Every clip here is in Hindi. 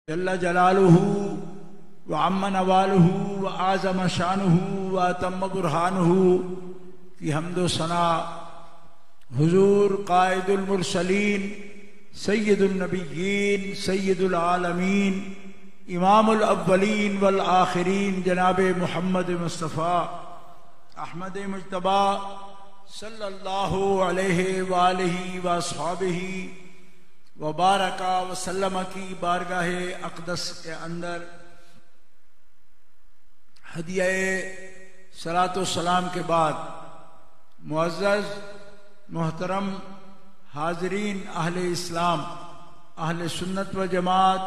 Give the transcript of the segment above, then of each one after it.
जल्ल जलालुहु व अम्मा नवालुहु व आज़म शानुहु व अतम्म बुरहानुहु की हम्दो सना हुजूर कायदुल मुरसलीन सय्यदुल नबिय्यीन सय्यदुल आलमीन इमामुल अव्वलीन वल आखिरीन जनाब मुहम्मद मुस्तफ़ा अहमद मुज्तबा सल्लल्लाहु अलैहि व आलिहि व अस्हाबिही व बारका व सल्लम की बारगाह अक़दस के अंदर हदिया सलातो सलाम के बाद मुअज़्ज़ज़ मोहतरम हाज़रीन अहले इस्लाम अहले सुन्नत व जमात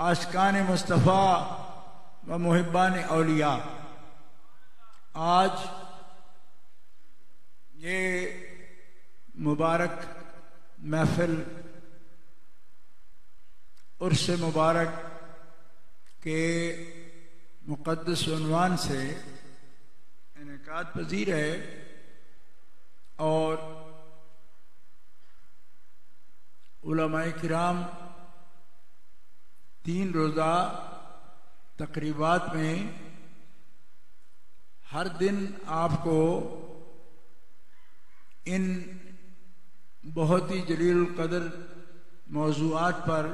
आशिकान मुस्तफ़ा व मुहिब्बान औलिया, आज ये मुबारक महफिल उर्स मुबारक के मुक़द्दस उन्वान से इनेकाद पज़ीर है और उलमाए किराम 3 रोज़ा तक़रीबात में हर दिन आपको इन बहुत ही जलील क़दर मौज़ूआत पर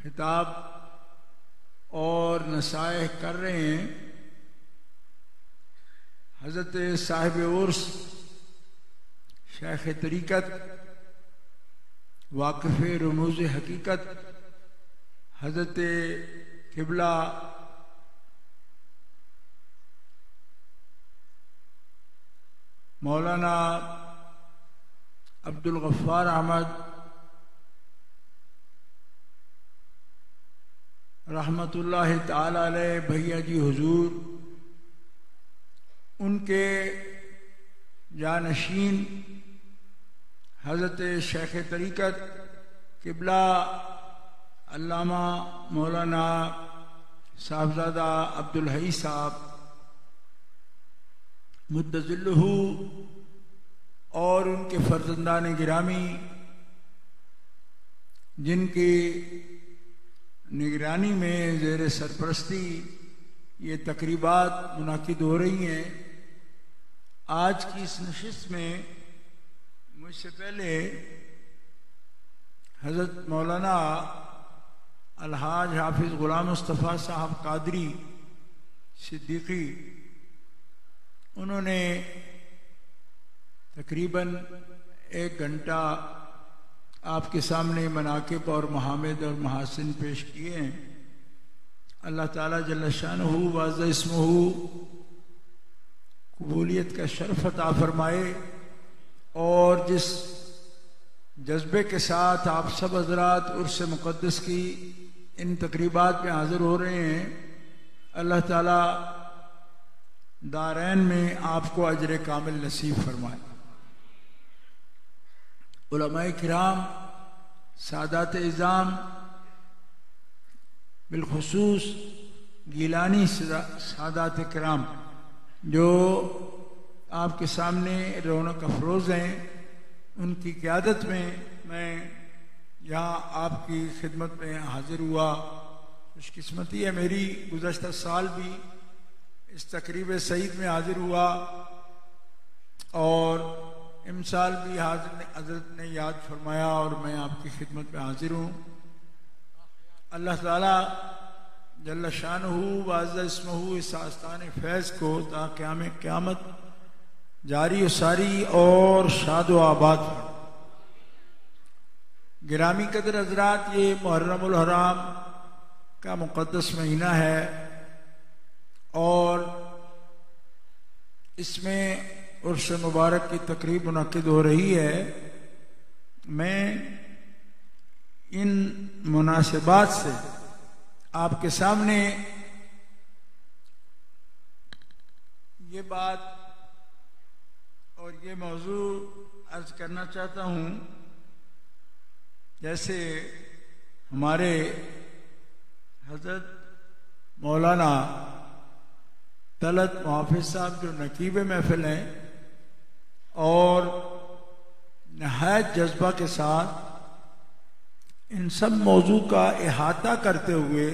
खिताब और नसाइह कर रहे हैं। हज़रत साहिब उर्स शेख तरीक़त वाक़िफ़ रमूज़ हकीकत हज़रत क़िबला मौलाना अब्दुल गफ़्फ़ार अहमद रहमतुल्लाहि ताला अलैह भैया जी हुजूर, उनके जानशीन हज़रत शेख तरीक़त क़िबला अल्लामा मौलाना साहबजादा अब्दुल हई साहब मुद्दज़िल्लुहु और उनके फ़र्ज़ंदान गिरामी जिनकी निगरानी में ज़ेर सरपरस्ती ये तक़रीबात मुनाकिद हो रही हैं। आज की इस नशिस्त में मुझसे पहले हज़रत मौलाना अलहाज हाफिज़ ग़ुलाम मुस्तफ़ा साहब कादरी सिद्दीक़ी, उन्होंने तकरीबन 1 घंटा आपके सामने मनाक़िब और महामिद और महासिन पेश किए हैं। अल्लाह ताला जल्ल शानुहु व अज़्ज़ इस्मुहु कबूलियत का शर्फ अता फरमाए और जिस जज्बे के साथ आप सब हज़रात उर्स मुक़द्दस की इन तक़रीबात में हाज़िर हो रहे हैं, अल्लाह ताला दारैन में आपको अजर कामिल नसीब फरमाए। उलमाए किराम, सादात इज़ाम, बिलखुसूस गिलानी सादात किराम जो आपके सामने रौनक अफरोज़ हैं, उनकी क़यादत में मैं यहाँ आपकी खिदमत में हाज़िर हुआ। खुशकिस्मती है मेरी, गुज़श्ता साल भी इस तक़रीब सईद में हाज़िर हुआ और इमसाल भी हज़रत ने याद फरमाया और मैं आपकी खिदमत में हाज़िर हूँ। अल्लाह ताला जल्ल शानुहु व अज़्ज़ इस्मुहु इस आस्तान फैज़ को ता क़यामत जारी व सारी और शाद व आबाद। गिरामी कदर हज़रात, ये मुहर्रमुल हराम का मुक़द्दस महीना है और इसमें उर्स मुबारक की तकरीब मुनक़िद हो रही है। मैं इन मुनासिबात से आपके सामने ये बात और ये मौजू अर्ज करना चाहता हूँ। जैसे हमारे हज़रत मौलाना तलत मुहाफ़िज़ साहब जो नकीब महफिल हैं और नहायत जज्बा के साथ इन सब मौजू का इहाता करते हुए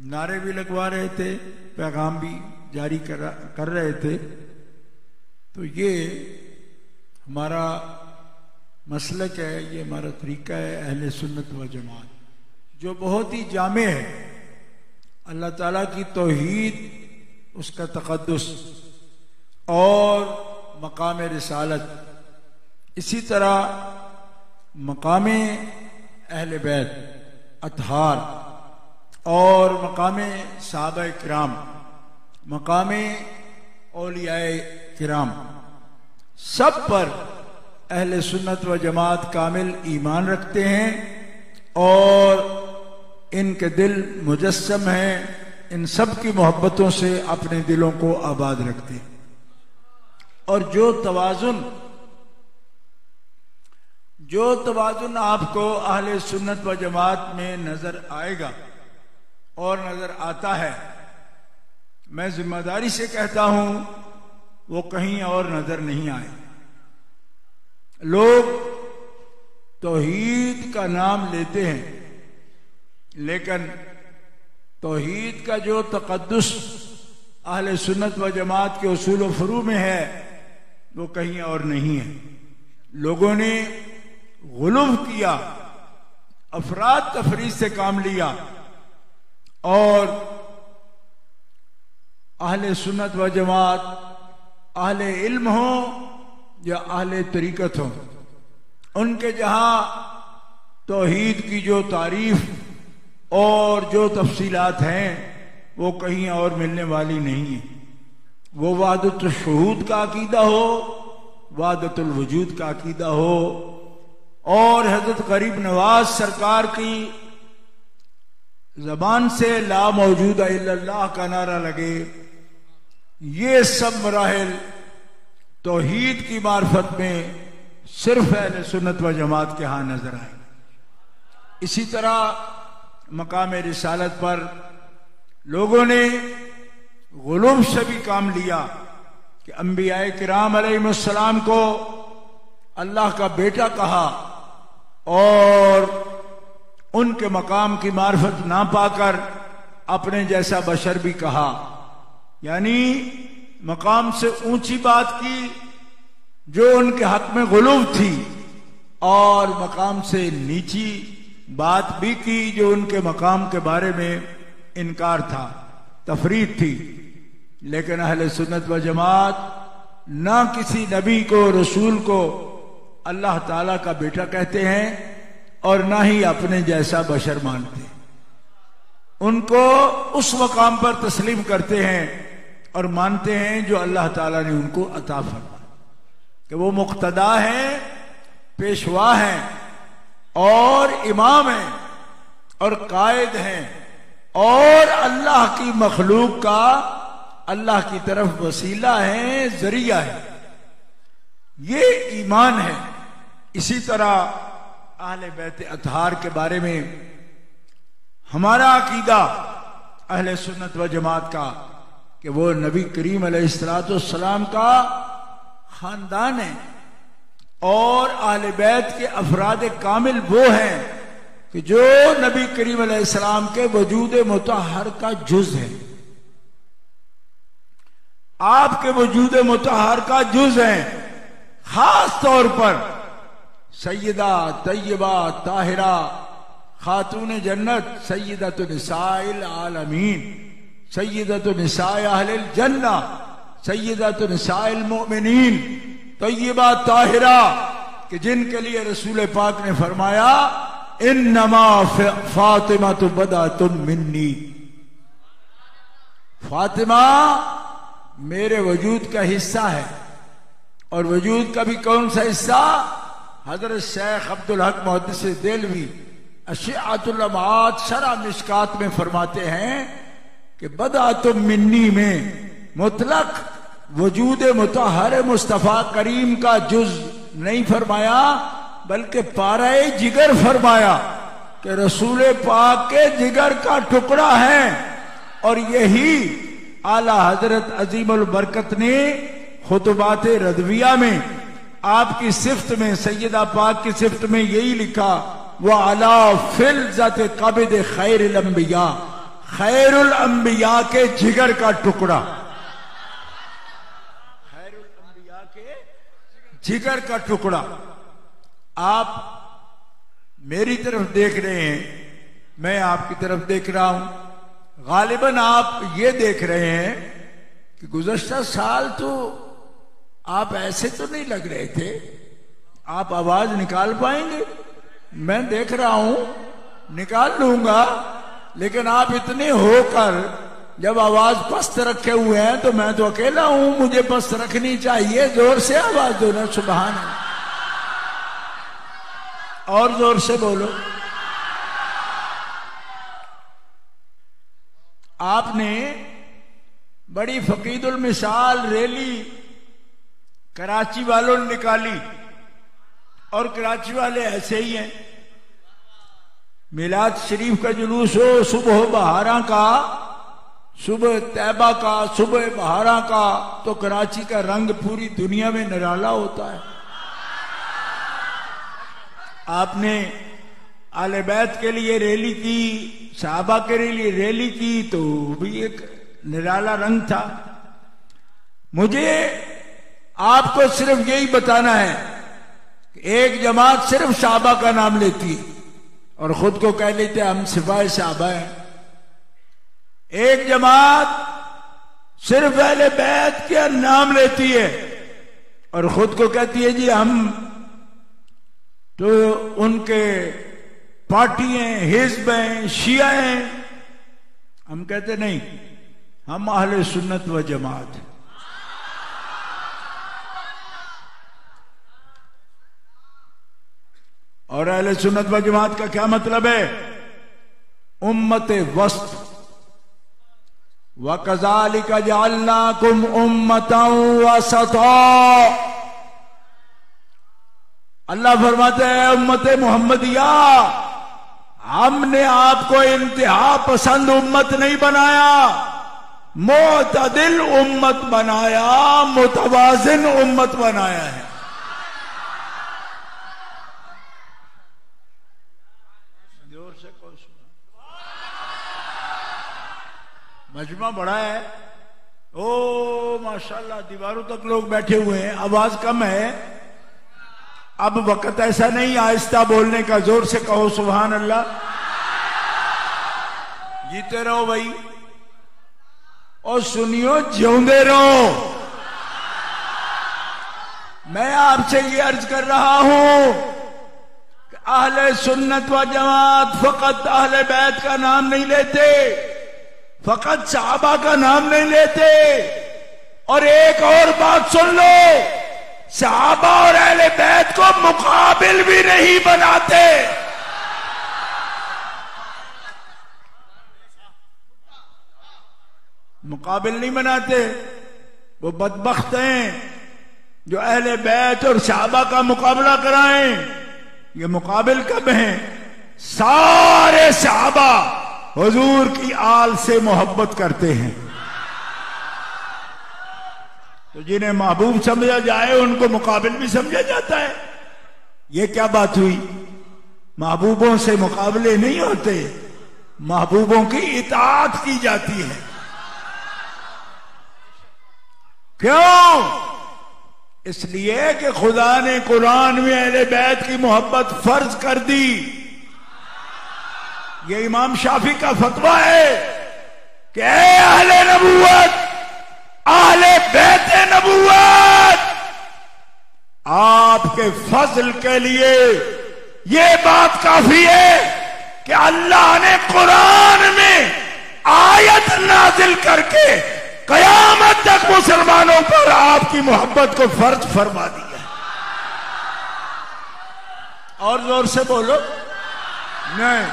नारे भी लगवा रहे थे, पैगाम भी जारी कर रहे थे। तो ये हमारा मसलक है, ये हमारा तरीका है अहले सुन्नत व जमात, जो बहुत ही जामे है। अल्लाह ताला की तौहीद, उसका तक़द्दुस और मकाम रिसालत, इसी तरह मकाम अहले बैत अतहार और मकाम सहाबा किराम, मकाम औलियाए किराम, सब पर अहले सुन्नत व जमात कामिल ईमान रखते हैं और इनके दिल मुजस्सम हैं, इन सब की मोहब्बतों से अपने दिलों को आबाद रखते हैं। और जो तवाजुन आपको अहले सुन्नत व जमात में नजर आएगा और नजर आता है, मैं जिम्मेदारी से कहता हूं वो कहीं और नजर नहीं आए। लोग तौहीद का नाम लेते हैं, लेकिन तौहीद का जो तक़द्दुस अहले सुन्नत व जमात के उसूल व फरू में है वो कहीं और नहीं है। लोगों ने गुलूव किया, अफराद तफरीद से काम लिया और अहले सुन्नत व जमात, अहले इल्म हो या अहले तरीकत हो, उनके जहां तौहीद की जो तारीफ और जो तफसीलात हैं वो कहीं और मिलने वाली नहीं है। वो वहदतुल शुहूद का अकीदा हो, वहदतुल वजूद का अकीदा हो और हजरत गरीब नवाज सरकार की जबान से ला मौजूदा इल्लल्लाह का नारा लगे, ये सब मराहिल तौहीद की मार्फत में सिर्फ अहले सुन्नत व जमात के यहां नजर आए। इसी तरह मकाम रिसालत पर लोगों ने गुलूम से भी काम लिया कि अंबियाए किराम अलैहिमुस्सलाम को अल्लाह का बेटा कहा और उनके मकाम की मार्फत ना पाकर अपने जैसा बशर भी कहा, यानी मकाम से ऊंची बात की जो उनके हक में गुलूव थी और मकाम से नीची बात भी की जो उनके मकाम के बारे में इनकार था, तफरीद थी। लेकिन अहले सुन्नत व जमात ना किसी नबी को, रसूल को अल्लाह ताला का बेटा कहते हैं और ना ही अपने जैसा बशर मानते। उनको उस मकाम पर तस्लीम करते हैं और मानते हैं जो अल्लाह ताला ने उनको अता फरमाया, कि वो मुक्तदा हैं, पेशवा हैं और इमाम हैं और कायद हैं और अल्लाह की मखलूक का अल्लाह की तरफ वसीला है, जरिया है। ये ईमान है। इसी तरह अहले बैत अतहार के बारे में हमारा अकीदा अहले सुन्नत व जमात का कि वो नबी करीम अलैहिस्सलाम का खानदान है और अहले बैत के अफराद कामिल वो हैं कि जो नबी करीम अलैहिस्सलाम के वजूद मुतहर का जुज है, आपके वजूद मुतहर का जुज है। खास तौर पर सैयदा तैयबा ताहिरा खातून जन्नत सैयदतु निसाइल आलमीन, सैयदतु निसाए अहलिल जन्ना, सैयदतु निसाइल मोमिनीन, तैयबा ताहिरा, कि जिनके लिए रसूल पाक ने फरमाया इन्नमा फातिमा तो बदा तुम मिन्नी, फातिमा मेरे वजूद का हिस्सा है। और वजूद का भी कौन सा हिस्सा? हजरत शेख अब्दुल हक मुहद्दिस देलवी अशिअतुल लम्हात शरह मिशकात में फरमाते हैं कि बदा तुम मिन्नी में मुतलक वजूद मुतहर मुस्तफा करीम का जुज नहीं फरमाया, बल्कि पाराए जिगर फरमाया कि रसूल पाक के जिगर का टुकड़ा है। और यही आला हजरत अजीमुल बरकत ने खुतबात रदविया में आपकी सिफ्त में, सैयदा पाक की सिफ्त में यही लिखा व अला फिलजत कबिद खैरुल अंबिया, खैरुल अंबिया के जिगर का टुकड़ा, खैरुल अंबिया के जिगर का टुकड़ा। आप मेरी तरफ देख रहे हैं, मैं आपकी तरफ देख रहा हूं। गालिबन आप ये देख रहे हैं कि गुज़श्ता साल तो आप ऐसे तो नहीं लग रहे थे, आप आवाज निकाल पाएंगे? मैं देख रहा हूं निकाल लूंगा, लेकिन आप इतने होकर जब आवाज पस्त रखे हुए हैं तो मैं तो अकेला हूं, मुझे पस्त रखनी चाहिए। जोर से आवाज दो ना, सुभान अल्लाह, और जोर से बोलो। आपने बड़ी फकीदुल मिसाल रैली कराची वालों ने निकाली, और कराची वाले ऐसे ही हैं। मिलाद शरीफ का जुलूस हो, सुबह बहारा का, सुबह तैबा का, सुबह बहारा का, तो कराची का रंग पूरी दुनिया में निराला होता है। आपने आले बैत के लिए रैली की, साहबा के लिए रैली की, तो भी एक निराला रंग था। मुझे आपको सिर्फ यही बताना है कि एक जमात सिर्फ साहबा का नाम लेती है और खुद को कह लेते हम सिपाही साहबा हैं। एक जमात सिर्फ अहले बैत के नाम लेती है और खुद को कहती है जी हम तो उनके पार्टी हैं, हिज़्ब हैं, शिया हैं। हम कहते नहीं, हम अहले सुन्नत व जमात हैं। और अहले सुन्नत व जमात का क्या मतलब है? उम्मत वस्त। व कज़ालिका जअलनाकुम उम्मतन वसता। अल्लाह फरमाते हैं उम्मत मोहम्मदिया, हमने आपको इंतहा पसंद उम्मत नहीं बनाया, मोतदिल उम्मत बनाया, मुतवाजिन उम्मत बनाया है। जोर से कहो मजमा बड़ा है। ओ माशाल्लाह, दीवारों तक लोग बैठे हुए हैं, आवाज कम है। अब वक्त ऐसा नहीं आहिस्ता बोलने का, जोर से कहो सुभान अल्लाह। जीते रहो भाई, और सुनियो जिਉਂਦੇ रहो। मैं आपसे ये अर्ज कर रहा हूं कि अहले सुन्नत व जमात फकत अहले बैत का नाम नहीं लेते, फकत सहाबा का नाम नहीं लेते। और एक और बात सुन लो, सहाबा और अहले बैत को मुकाबिल भी नहीं बनाते। मुकाबिल नहीं बनाते। वो बदबख्त हैं जो अहले बैत और सहाबा का मुकाबला कराएं। ये मुकाबिल कब हैं? सारे सहाबा हुजूर की आल से मोहब्बत करते हैं, तो जिन्हें महबूब समझा जाए उनको मुकाबिल भी समझा जाता है। ये क्या बात हुई? महबूबों से मुकाबले नहीं होते, महबूबों की इताअत की जाती है। क्यों? इसलिए कि खुदा ने कुरान में अहले बैत की मोहब्बत फर्ज कर दी। ये इमाम शाफी का फतवा है कि ऐ अहले नबूवत, अहले बैते नबूवत, आपके फजल के लिए ये बात काफी है कि अल्लाह ने कुरान में आयत नाजिल करके कयामत तक मुसलमानों पर आपकी मोहब्बत को फर्ज फरमा दिया। और जोर से बोलो। नहीं,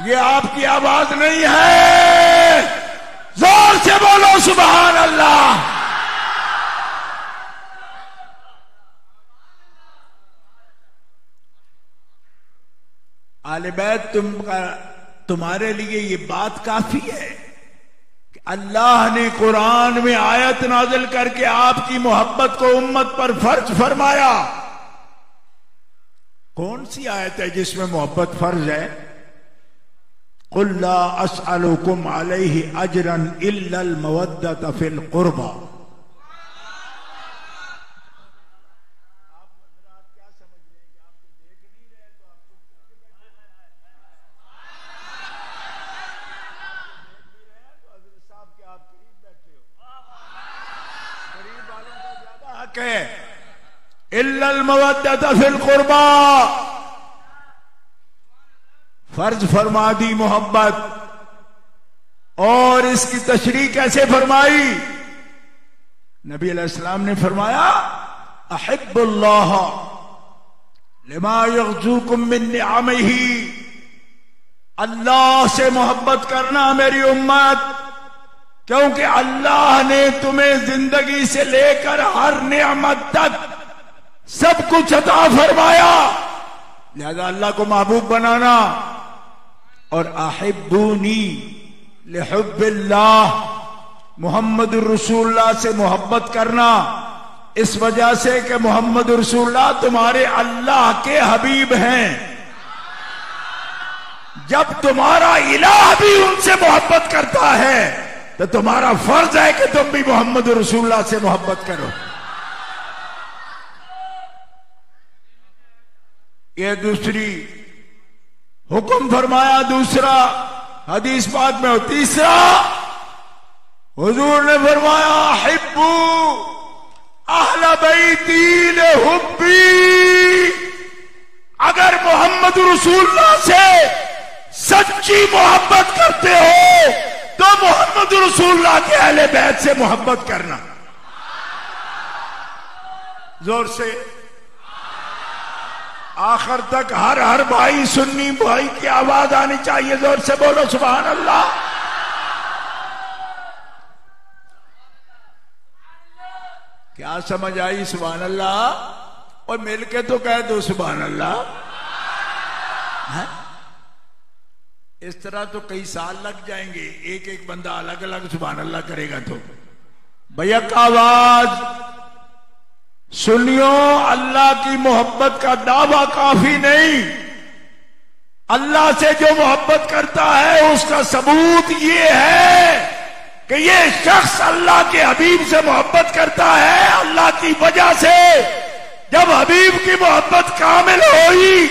ये आपकी आवाज नहीं है, जोर से बोलो सुभान अल्लाह। आले बैत तुम्हारे लिए ये बात काफी है कि अल्लाह ने कुरान में आयत नाजिल करके आपकी मोहब्बत को उम्मत पर फर्ज फरमाया। कौन सी आयत है जिसमें मोहब्बत फर्ज है? कुल ला अस्अलुकुम अलैहि अजरन इल्लल मवद्दत फिल कुर्बा। इल्लल मवद्दत फिल कुर्बा, फर्ज फरमा दी मोहब्बत। और इसकी तशरीह कैसे फरमाई? नबी अलैहिस्सलाम ने फरमाया अहिब्बुल्लाह लिमा यग़्ज़ूकुम मिन निअमिही, अल्लाह से मोहब्बत करना मेरी उम्मत, क्योंकि अल्लाह ने तुम्हें जिंदगी से लेकर हर नेमत तक सब कुछ अता फरमाया। लिहाजा अल्लाह को महबूब बनाना। और अहिब्बूनी लिहुब्बिल्लाह, मोहम्मद रसूलुल्लाह से मोहब्बत करना इस वजह से कि मोहम्मद रसूलुल्लाह तुम्हारे अल्लाह के हबीब हैं। जब तुम्हारा इलाह भी उनसे मोहब्बत करता है तो तुम्हारा फर्ज है कि तुम भी मोहम्मद रसूलुल्लाह से मोहब्बत करो। ये दूसरी हुक्म फरमाया। दूसरा हदीस पाक में हो। तीसरा हुजूर ने फरमाया हिब्बू अहले बैती लिहुब्बी, अगर मोहम्मद रसूलुल्लाह से सच्ची मोहब्बत करते हो तो मोहम्मद रसूलुल्लाह के अहले बैत से मोहब्बत करना। जोर से आखिर तक हर भाई, सुन्नी भाई की आवाज आनी चाहिए। जोर से बोलो सुभान अल्लाह। क्या समझ आई? सुभान अल्लाह। और मिलके तो कह दो सुभान अल्लाह। इस तरह तो कई साल लग जाएंगे, एक एक बंदा अलग अलग सुभान अल्लाह करेगा तो। भैया का आवाज सुनियो, अल्लाह की मोहब्बत का दावा काफी नहीं। अल्लाह से जो मोहब्बत करता है उसका सबूत ये है कि ये शख्स अल्लाह के हबीब से मोहब्बत करता है। अल्लाह की वजह से जब हबीब की मोहब्बत कामिल हुई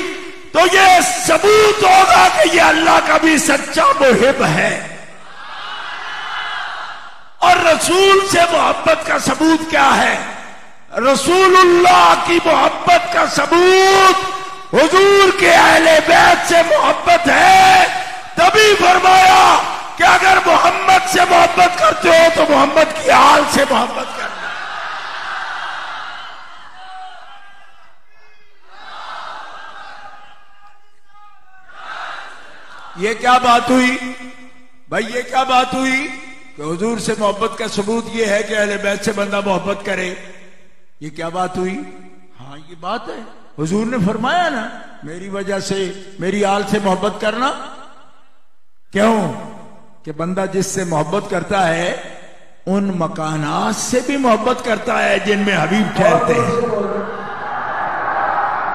तो ये सबूत होगा कि ये अल्लाह का भी सच्चा मुहिब है। और रसूल से मोहब्बत का सबूत क्या है? रसूलुल्लाह की मोहब्बत का सबूत हुजूर के अहले बैत से मोहब्बत है। तभी फरमाया कि अगर मोहम्मद से मोहब्बत करते हो तो मोहम्मद की आल से मोहब्बत करना। ये क्या बात हुई भाई? ये क्या बात हुई कि हुजूर से मोहब्बत का सबूत ये है कि अहले बैत से बंदा मोहब्बत करे? ये क्या बात हुई? हाँ ये बात है। हुजूर ने फरमाया ना मेरी वजह से, मेरी आल से मोहब्बत करना। क्यों? कि बंदा जिससे मोहब्बत करता है उन मकानात से भी मोहब्बत करता है जिनमें हबीब ठहरते हैं।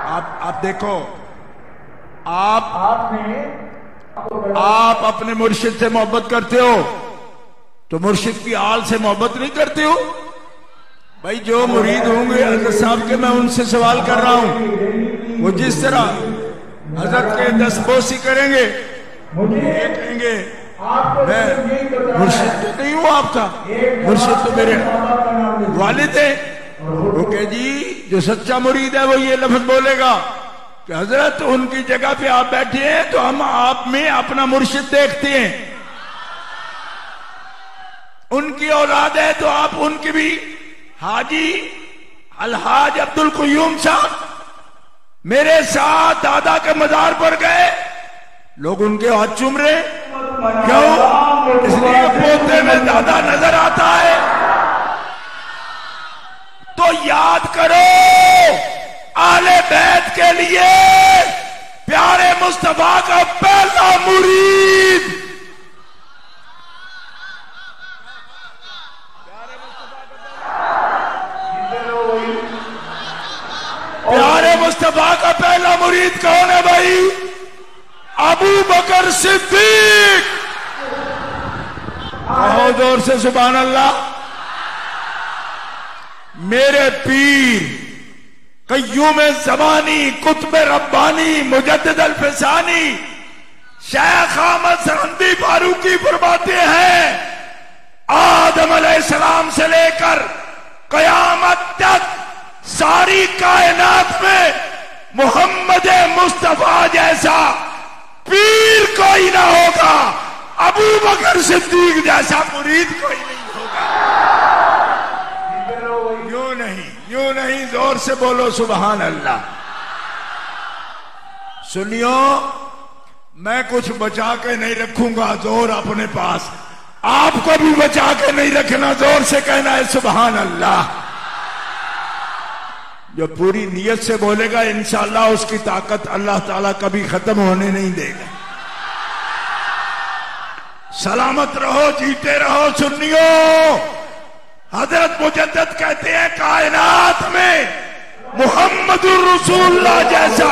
आप देखो, आप अपने मुर्शिद से मोहब्बत करते हो तो मुर्शिद की आल से मोहब्बत नहीं करते हो? भाई जो मुरीद होंगे हजरत साहब के, मैं उनसे सवाल कर रहा हूं, वो जिस तरह हजरत के दस्तबोसी करेंगे, ये कहेंगे मैं मुर्शिद तो नहीं हूं आपका, मुर्शिद तो मेरे वालिद है। वो कहे जी जो सच्चा मुरीद है वो ये लफ्ज बोलेगा कि हजरत उनकी जगह पे आप बैठे हैं तो हम आप में अपना मुर्शिद देखते हैं। उनकी औलाद है तो आप उनकी भी। हाजी अलहाज अब्दुल कुयूम साहब मेरे साथ दादा के मजार पर गए, लोग उनके हाथ चूम रहे। क्यों? इसलिए पोते में दादा नजर आता है। तो याद करो आले बैत के लिए प्यारे मुस्तफा का पहला मुरीद प्यारे मुस्तफा का पहला मुरीद बकर सिद्दीक। कहो जोर से सुभान अल्लाह। मेरे पीर कय्यूम ज़मानी, कुतुब रब्बानी, मुजद्दिद अल-फिसानी, शेख अहमद सरहंदी फारूकी फरमाते हैं, आदम अलैहिस्सलाम से लेकर कयामत तक सारी कायनात में मोहम्मद मुस्तफा जैसा पीर कोई ना होगा, अबू बकर सिद्दीक जैसा मुरीद कोई नहीं होगा। यूं नहीं, जोर से बोलो सुभान अल्लाह। सुनियो, मैं कुछ बचा के नहीं रखूंगा, जोर अपने पास। आपको भी बचा के नहीं रखना, जोर से कहना है सुभान अल्लाह। जो पूरी नियत से बोलेगा इंशाअल्लाह उसकी ताकत अल्लाह ताला कभी खत्म होने नहीं देगा। सलामत रहो, जीते रहो। सुनियो, हजरत मुजद्दिद कहते हैं कायनात में मुहम्मदुर रसूलुल्लाह जैसा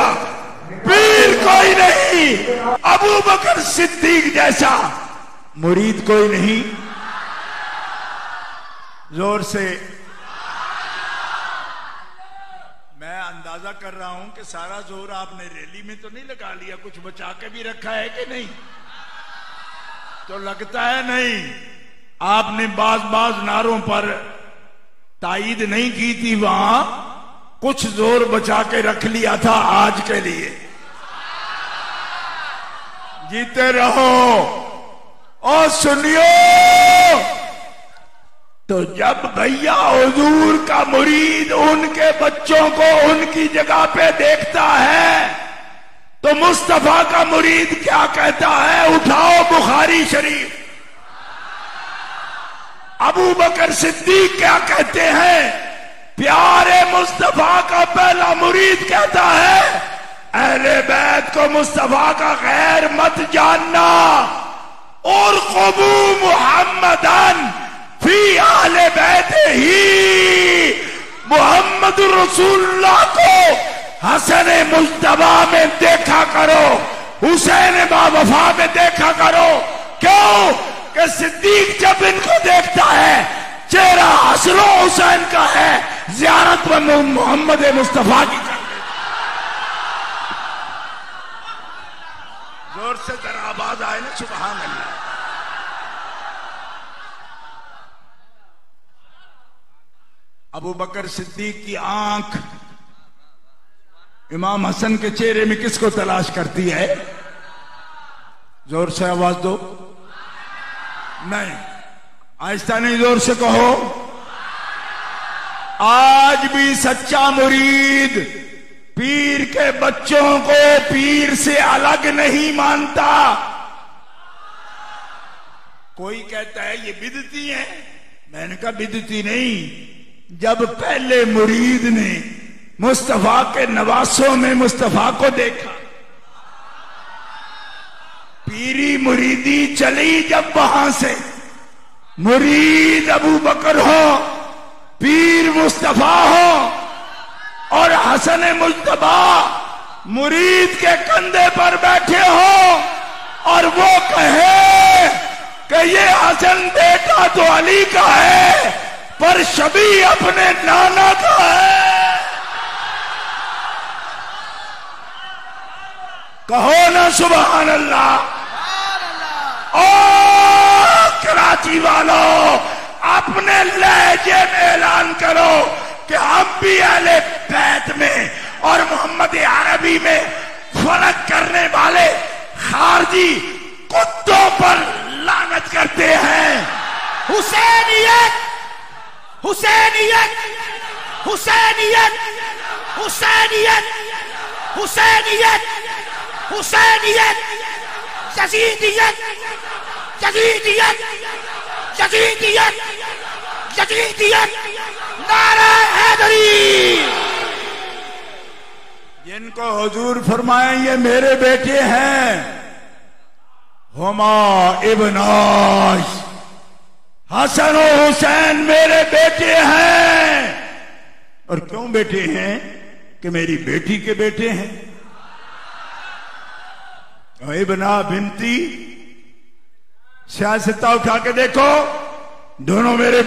पीर कोई नहीं, अबू बकर सिद्दीक जैसा मुरीद कोई नहीं। जोर से। मैं अंदाजा कर रहा हूं कि सारा जोर आपने रैली में तो नहीं लगा लिया, कुछ बचा के भी रखा है कि नहीं? तो लगता है नहीं। आपने बाज नारों पर तायीद नहीं की थी, वहां कुछ जोर बचा के रख लिया था आज के लिए। जीते रहो। और सुनियो, तो जब भैया हुजूर का मुरीद उनके बच्चों को उनकी जगह पे देखता है तो मुस्तफा का मुरीद क्या कहता है? उठाओ बुखारी शरीफ। अबू बकर सिद्दीक क्या कहते हैं? प्यारे मुस्तफा का पहला मुरीद कहता है, अहले बैत को मुस्तफा का गैर मत जानना, और क़ुबू मुहम्मदन फी आले बैत ही, मोहम्मद रसूलुल्लाह को हसन मुज्तबा में देखा करो, हुसैन बावफा में देखा करो। क्यों कि सिद्दीक जब इनको देखता है चेहरा हसन हुसैन का है, ज़ियारत में मोहम्मद मुस्तफा की। जोर से जरा आवाज आए ना सुभान अल्लाह। अबू बकर सिद्दीक की आंख इमाम हसन के चेहरे में किसको तलाश करती है? जोर से आवाज दो। नहीं, आहिस्ता नहीं, जोर से कहो। आज भी सच्चा मुरीद पीर के बच्चों को पीर से अलग नहीं मानता। कोई कहता है ये बिदती है, मैंने कहा बिदती नहीं। जब पहले मुरीद ने मुस्तफा के नवासों में मुस्तफा को देखा, पीरी मुरीदी चली जब वहां से, मुरीद अबू बकर हो, पीर मुस्तफा हो, और हसन मुज्तबा मुरीद के कंधे पर बैठे हो और वो कहे कि ये हसन बेटा तो अली का है पर शबी अपने नाना का है। कहो ना सुभान अल्लाह। ओ कराची वालों, अपने लहजे में ऐलान करो कि हम भी अहले बैत में और मोहम्मद अरबी में फर्क करने वाले खारजी कुत्तों पर लानत करते हैं। हुसैनियत, हुसैनियत, हुसैनियत, हुसैनियत, हुसैनियत, हुसैनियत, यजीदियत, यजीदियत, यजीदियत, यजीदियत, नारा हैदरी। जिनको हुजूर फरमाए ये मेरे बेटे हैं, हुमा इब्नाश, हसन और हुसैन मेरे बेटे हैं। और क्यों बेटे हैं? कि मेरी बेटी के बेटे हैं। इब्ना बिनती, सियासता उठा के देखो, दोनों मेरी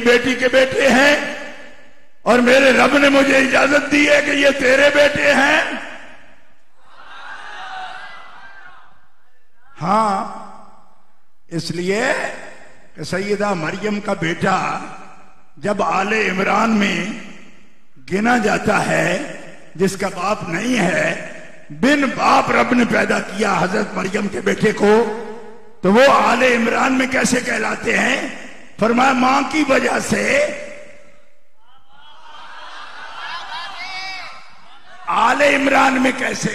बेटी के बेटे हैं और मेरे रब ने मुझे इजाजत दी है कि ये तेरे बेटे हैं। हाँ, इसलिए कि सैयदा मरियम का बेटा जब आले इमरान में गिना जाता है, जिसका बाप नहीं है, बिन बाप रब ने पैदा किया हजरत मरियम के बेटे को, तो वो आले इमरान में कैसे कहलाते हैं? फरमाया मां की वजह से आले इमरान में कैसे?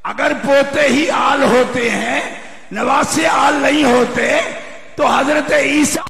अगर पोते ही आल होते हैं, नवासे आल नहीं होते, तो हजरत ईसा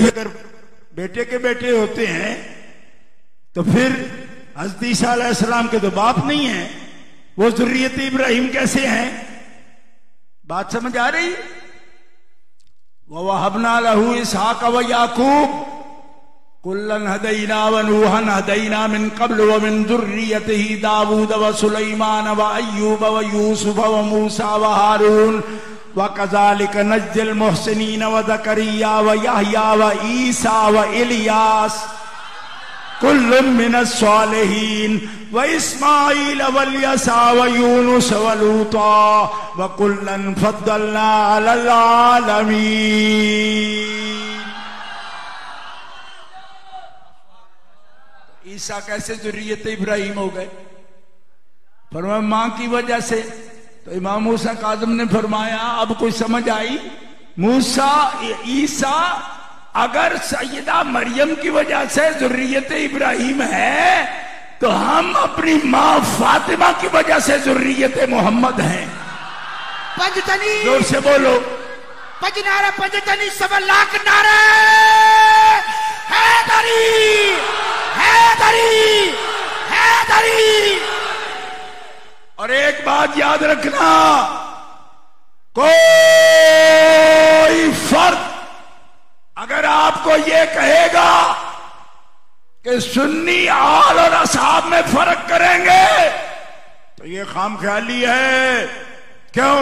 अगर बेटे के बेटे होते हैं तो फिर हज़रत ईसा अलैहिस्सलाम के तो बाप नहीं है, वो ज़ुर्रियत इब्राहिम कैसे हैं? बात समझ आ रही? ववहबना लहू इसहाक व याकूब कुल्लन हदैना व नूहन हदैना मिन क़ब्ल व मिन ज़ुर्रियतिही दाऊद व सुलैमान व अय्यूब व यूसुफ व मूसा व हारून व कज़ालिक नज्जिल मुहसिनीन व ज़करिया व यहया व ईसा व इलियास कुल्लुम मिनस सालिहीन व इस्माईल व यसा व यूनुस व लूता व कुल्लन फद्दलना अलल आलमीन। ईसा कैसे ज़ुर्रियत इब्राहिम हो गए? फरमाया मां की वजह से। तो इमाम मूसा काज़िम ने फरमाया अब कोई समझ आई? मूसा ईसा अगर सैयदा मरियम की वजह से ज़ुर्रियत इब्राहिम है, तो हम अपनी मां फातिमा की वजह से ज़ुर्रियत मोहम्मद हैं। पंजतनी जोर से बोलो। पंजनारा पंजतनी सवा लाख नारे हैदरी हैदरी हैदरी। और एक बात याद रखना, कोई फर्द अगर आपको ये कहेगा कि सुन्नी आल और असहाब में फर्क करेंगे, तो ये खामख्याली है। क्यों?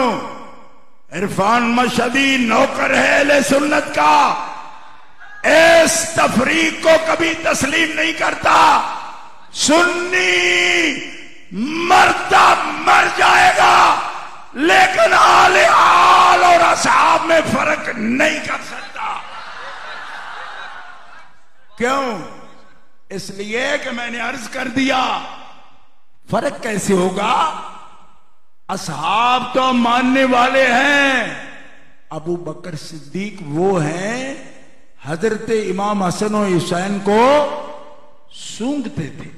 इरफान मशहदी नौकर है अहले सुन्नत का, इस तफरीक को कभी तस्लीम नहीं करता। सुन्नी मरता मर जाएगा, लेकिन आले आल और असहाब में फर्क नहीं कर सकता। क्यों? इसलिए कि मैंने अर्ज कर दिया, फर्क कैसे होगा? असहाब तो मानने वाले हैं, अबू बकर सिद्दीक वो हैं हजरत इमाम हसन और हुसैन को सूंघते थे।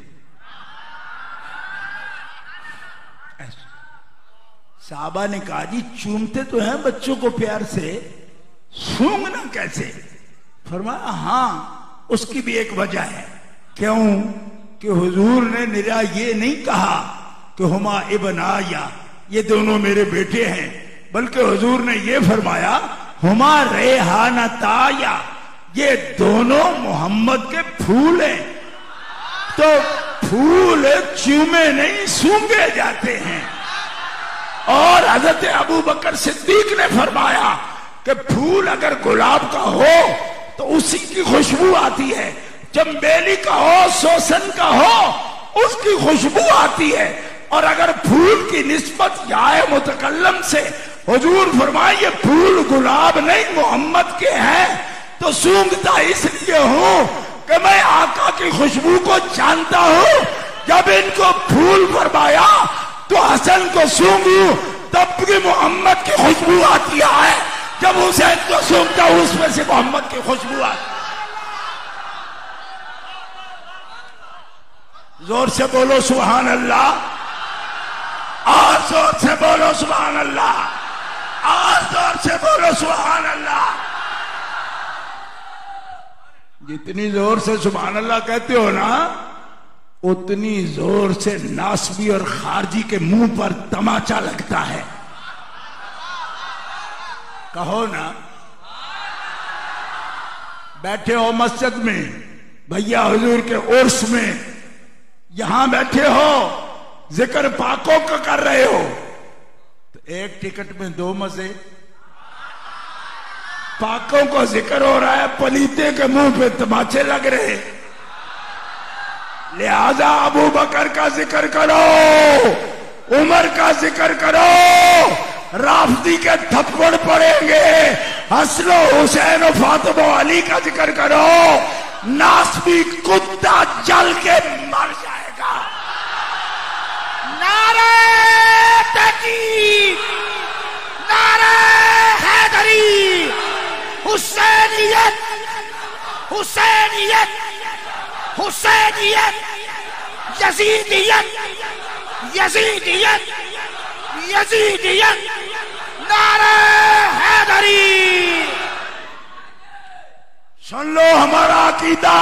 साहबा ने कहा जी चूमते तो हैं बच्चों को प्यार से, सूंघना कैसे? फरमाया हाँ, उसकी भी एक वजह है। क्यों? कि हुजूर ने निरा ये नहीं कहा कि हुमा इब्ना या ये दोनों मेरे बेटे हैं, बल्कि हुजूर ने ये फरमाया हुमा रेहानताया, ये दोनों मोहम्मद के फूल हैं। तो फूल चूमे नहीं सूंघे जाते हैं। और हजरत अबू बकर सिद्दीक ने फरमाया कि फूल अगर गुलाब का हो तो उसी की खुशबू आती है, चंबेली का हो, सोसन का हो, उसकी खुशबू आती है। और अगर फूल की निस्बत याए मुतकल्लम से हुजूर फरमाए ये फूल गुलाब नहीं मोहम्मद के हैं, तो सूंघता इसलिए हूं कि मैं आका की खुशबू को जानता हूं। जब इनको फूल फरमाया तो हसन को सूंघू तब भी मोहम्मद की खुशबू आती है, जब हुसैन को सूंघता हूं उसमें से मोहम्मद की खुशबू आती। जोर से बोलो सुभान अल्लाह, और जोर से बोलो सुभान अल्लाह, और जोर से बोलो सुभान अल्लाह। जितनी जोर से सुभान अल्लाह कहते हो ना, उतनी जोर से नासबी और खारजी के मुंह पर तमाचा लगता है। कहो ना, बैठे हो मस्जिद में, भैया हुजूर के उर्स में, यहां बैठे हो, जिक्र पाकों का कर रहे हो, तो एक टिकट में दो मजे। पाकों को जिक्र हो रहा है, पलीते के मुंह पे तमाचे लग रहे। लिहाजा अबू बकर का जिक्र करो, उमर का जिक्र करो, राफदी के थप्पड़ पड़ेंगे, हसन हुसैन और फातिमा अली का जिक्र करो, नासबी कुत्ता जल के मर जाएगा। नारे तकबीर, नारे हैदरी, हुसैनियत, हुसैनियत, हुसैनियत, यजीदियत, यजीदियत, यजीदियत, नारे हैदरी। सुन लो हमारा अकीदा,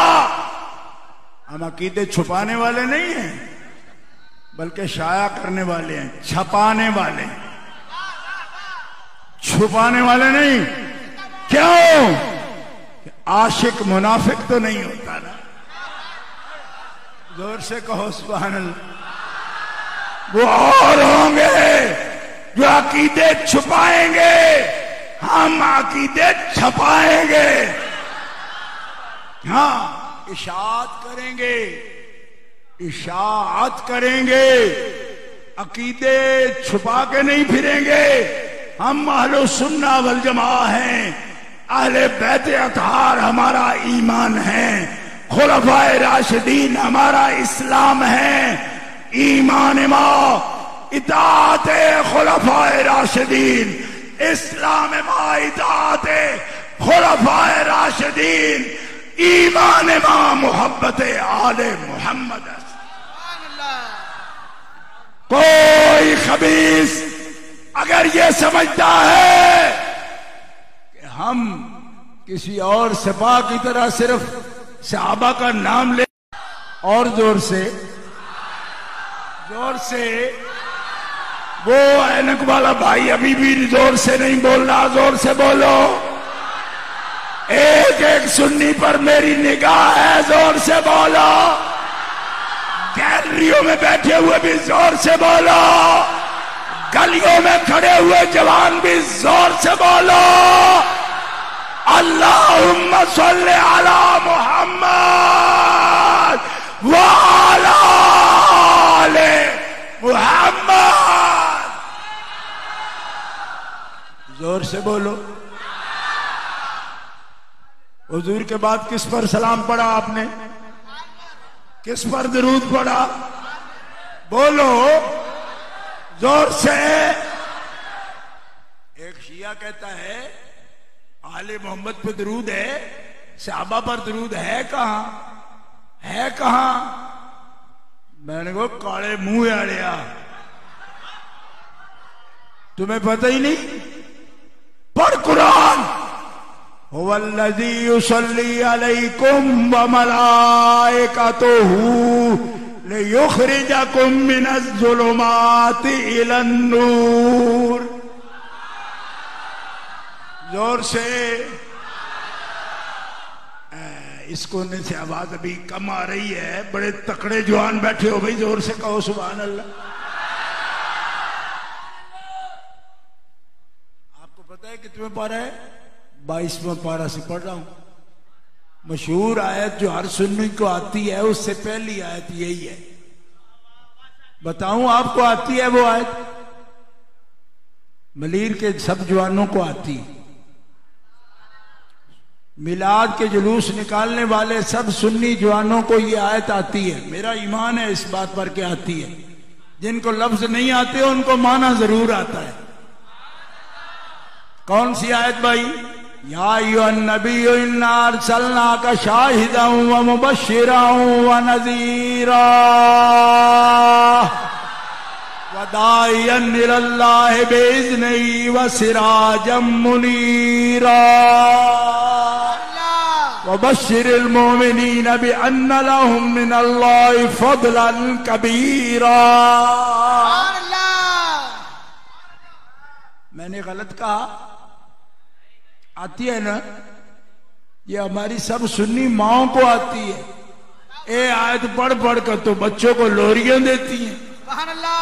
हम अकीदे छुपाने वाले नहीं हैं, बल्कि शाया करने वाले हैं, छपाने वाले, छुपाने वाले नहीं। क्यों? आशिक मुनाफिक तो नहीं होता ना। जोर से कहो सुभान अल्लाह। वो और होंगे जो अकीदे छुपाएंगे, हम अकीदे छपाएंगे। हाँ, इशाअत करेंगे, इशाअत करेंगे, अकीदे छुपा के नहीं फिरेंगे। हम अहले सुन्ना वल जमा हैं, अहले बैत अतहार हमारा ईमान है, खुलफाए राशिदीन हमारा इस्लाम है। ईमान मा इताअत खुलफाए राशिदीन, इस्लाम मा इताअत खुलफाए राशिदीन, ईमान मा मोहब्बत आले मोहम्मद। कोई खबीस अगर ये समझता है कि हम किसी और सिपा की तरह सिर्फ सहाबा का नाम ले, और जोर से वो ऐनक वाला भाई अभी भी जोर से नहीं बोल रहा, जोर से बोलो। एक एक सुन्नी पर मेरी निगाह है, जोर से बोलो। गैलरियों में बैठे हुए भी जोर से बोलो, गलियों में खड़े हुए जवान भी जोर से बोलो। अल्लाहुम्मा सल्ली अला मुहम्मद व अला आले मुहम्मद। जोर से बोलो। हुजूर के बाद किस पर सलाम पढ़ा आपने? किस पर दरूद पढ़ा? बोलो जोर से। एक शिया कहता है आले मोहम्मद पे दरूद है, सहाबा पर दरूद है कहां? है कहां? मैंने कहा काले मुंह आड़िया, तुम्हें पता ही नहीं? पढ़ कुरान। हुवल्लज़ी युसल्ली अलैकुम व मलाइकतुहु लियुखरिजकुम मिनज़्ज़ुलुमाति इलन नूर। जोर से। इस कोने से आवाज अभी कम आ रही है, बड़े तकड़े जवान बैठे हो भाई, जोर से कहो सुभान अल्लाह। आपको पता है कितने पारा है? 22वां पारा से पढ़ रहा हूं। मशहूर आयत जो हर सुन्नी को आती है, उससे पहली आयत यही है। बताऊं आपको आती है वो आयत? मलीर के सब जवानों को आती है। मिलाद के जुलूस निकालने वाले सब सुन्नी जवानों को ये आयत आती है। मेरा ईमान है इस बात पर कि आती है। जिनको लफ्ज नहीं आते उनको माना जरूर आता है। कौन सी आयत भाई? या अय्युहन नबिय्यु इन्ना अरसलनाका शाहिदन व मुबश्शिरन व नज़ीरा व दाइयन इलल्लाहि बिइज़निही व सिराजम मुनीरा वबश्शिरिल मोमिनीन बिअन्न लहुम मिनल्लाहि फज़लन कबीरा। मैंने गलत कहा? आती है ना? ये हमारी सब सुन्नी माओं को आती है। ए आयत पढ़ पढ़ कर तो बच्चों को लोरियां देती हैं। सुभान अल्लाह।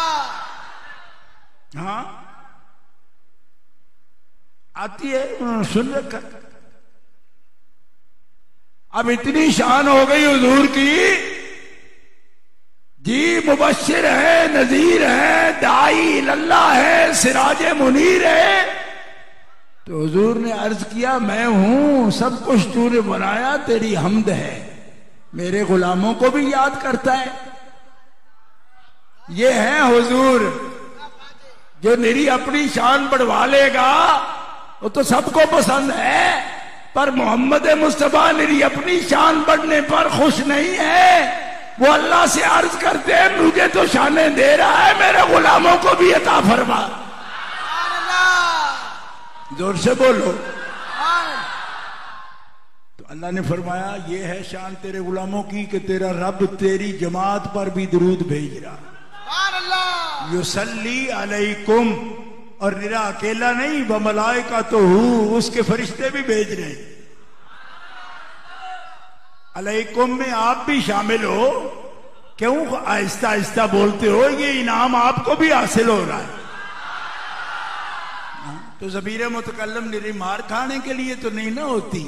हाँ आती है, सुन रखा। अब इतनी शान हो गई हुजूर की जी, मुबश्शिर है, नजीर है, दाई अल्लाह है, सिराजे मुनीर है। तो हुजूर ने अर्ज किया, मैं हूं, सब कुछ तूने बनाया, तेरी हम्द है। मेरे गुलामों को भी याद करता है। ये है हुजूर। जो मेरी अपनी शान बढ़वा लेगा वो तो सबको पसंद है, पर मोहम्मद मुस्तफा मेरी अपनी शान बढ़ने पर खुश नहीं है। वो अल्लाह से अर्ज करते हैं, मुझे तो शाने दे रहा है, मेरे गुलामों को भी अता फरमा। जोर से बोलो। तो अल्लाह ने फरमाया, ये है शान तेरे गुलामों की कि तेरा रब तेरी जमात पर भी दुरूद भेज रहा। युसल्ली अलैकुम, और निरा अकेला नहीं, व मलाइकातुहू, उसके फरिश्ते भी भेज रहे। अलैकुम में आप भी शामिल हो। क्यों आहिस्ता आहिस्ता बोलते हो? ये इनाम आपको भी हासिल हो रहा है। तो ज़मीर मुतकल्लम निरी मार खाने के लिए तो नहीं ना होती।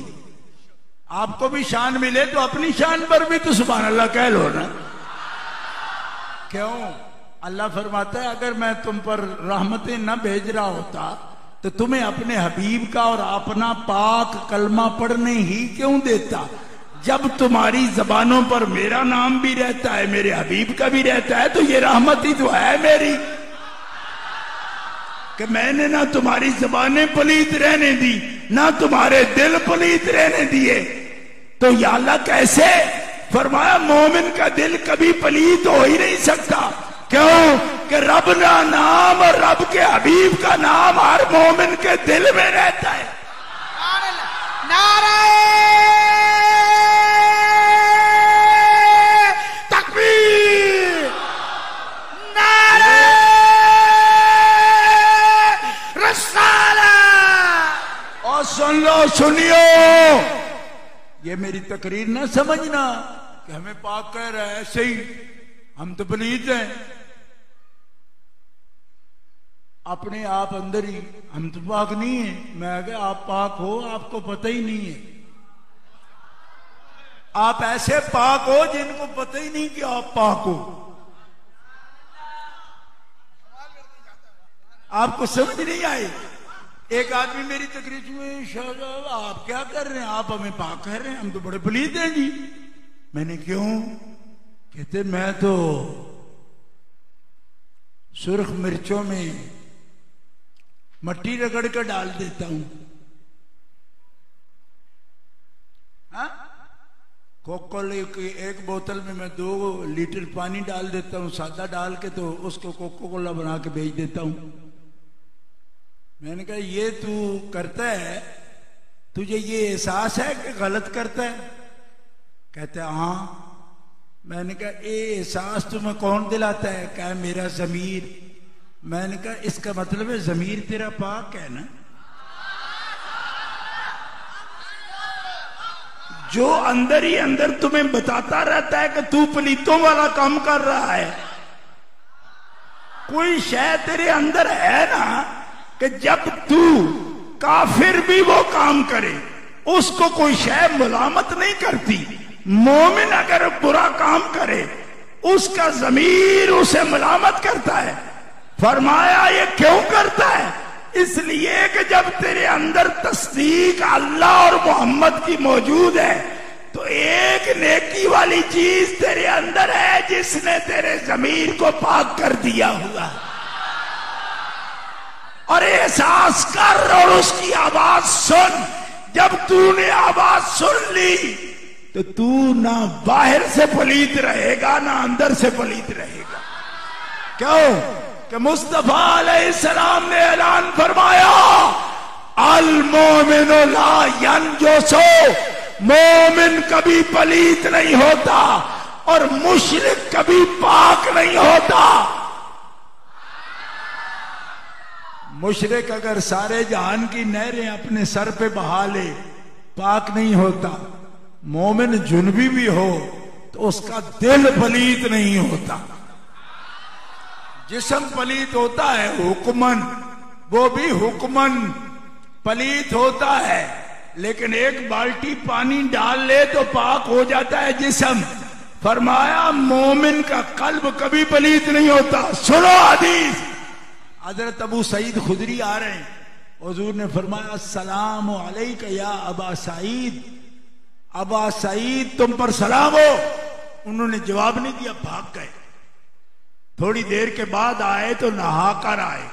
आपको भी शान मिले तो अपनी शान पर भी तो सुभान अल्लाह कह लो ना। क्यों? अल्लाह फरमाता है, अगर मैं तुम पर रहमतें न भेज रहा होता तो तुम्हें अपने हबीब का और अपना पाक कलमा पढ़ने ही क्यों देता। जब तुम्हारी जबानों पर मेरा नाम भी रहता है, मेरे हबीब का भी रहता है, तो ये रहमत ही तो है मेरी कि मैंने ना तुम्हारी जबानें पलीत रहने दी, ना तुम्हारे दिल पलीत रहने दिए। तो या अल्लाह कैसे? फरमाया, मोमिन का दिल कभी पलीत हो ही नहीं सकता। क्यों? कि रब का नाम और रब के हबीब का नाम हर मोमिन के दिल में रहता है। नारे तकबीर, नारे रिसालत। और सुन लो, सुनियो, ये मेरी तकरीर ना समझना कि हमें पाक कह रहा है। ऐसे ही हम तो पलीत हैं अपने आप अंदर ही, हम तो पाक नहीं है। मैं कहा आप पाक हो, आपको पता ही नहीं है। आप ऐसे पाक हो जिनको पता ही नहीं कि आप पाक हो। आपको समझ नहीं आई। एक आदमी मेरी तकरीर में, शाहजाद आप क्या कर रहे हैं? आप हमें पाक कह रहे हैं, हम तो बड़े पलीत हैं जी। मैंने क्यों? कहते मैं तो सुर्ख मिर्चों में मट्टी रगड़ कर डाल देता हूं। कोको की एक बोतल में मैं 2 लीटर पानी डाल देता हूं, सादा डाल के, तो उसको कोको कोला बना के बेच देता हूं। मैंने कहा ये तू करता है, तुझे ये एहसास है कि गलत करता है? कहते हाँ। मैंने कहा ये एहसास तुम्हें कौन दिलाता है? कहा मेरा ज़मीर। मैंने कहा इसका मतलब है ज़मीर तेरा पाक है ना? जो अंदर ही अंदर तुम्हें बताता रहता है कि तू पलीतों वाला काम कर रहा है। कोई शय तेरे अंदर है ना कि जब तू काफिर भी वो काम करे उसको कोई शय मुलामत नहीं करती। मोमिन अगर बुरा काम करे उसका ज़मीर उसे मुलामत करता है। फरमाया ये क्यों करता है? इसलिए कि जब तेरे अंदर तस्दीक अल्लाह और मोहम्मद की मौजूद है तो एक नेकी वाली चीज तेरे अंदर है जिसने तेरे ज़मीर को पाक कर दिया हुआ। और एहसास कर और उसकी आवाज सुन। जब तूने आवाज सुन ली तो तू ना बाहर से पलीत रहेगा ना अंदर से पलीत रहेगा। क्यों कि मुस्तफा अलैहिस्सलाम ने ऐलान फरमाया, अल मोमिनु ला यनजुसु, मोमिन कभी पलीत नहीं होता और मुशरिक कभी पाक नहीं होता। मुशरिक अगर सारे जहान की नहरें अपने सर पे बहा ले पाक नहीं होता। मोमिन जुनबी भी हो तो उसका दिल पलीत नहीं होता। जिस्म पलीत होता है हुक्मन, वो भी हुक्मन पलीत होता है, लेकिन एक बाल्टी पानी डाल ले तो पाक हो जाता है जिस्म। फरमाया मोमिन का कल्ब कभी पलीत नहीं होता। सुनो हदीस, हजरत अबू सईद खुदरी आ रहे हैं, हुजूर ने फरमाया अस्सलामु अलैका या अबा सईद, अबा सईद तुम पर सलाम हो। उन्होंने जवाब नहीं दिया, भाग गए। थोड़ी देर के बाद आए तो नहा कर आए,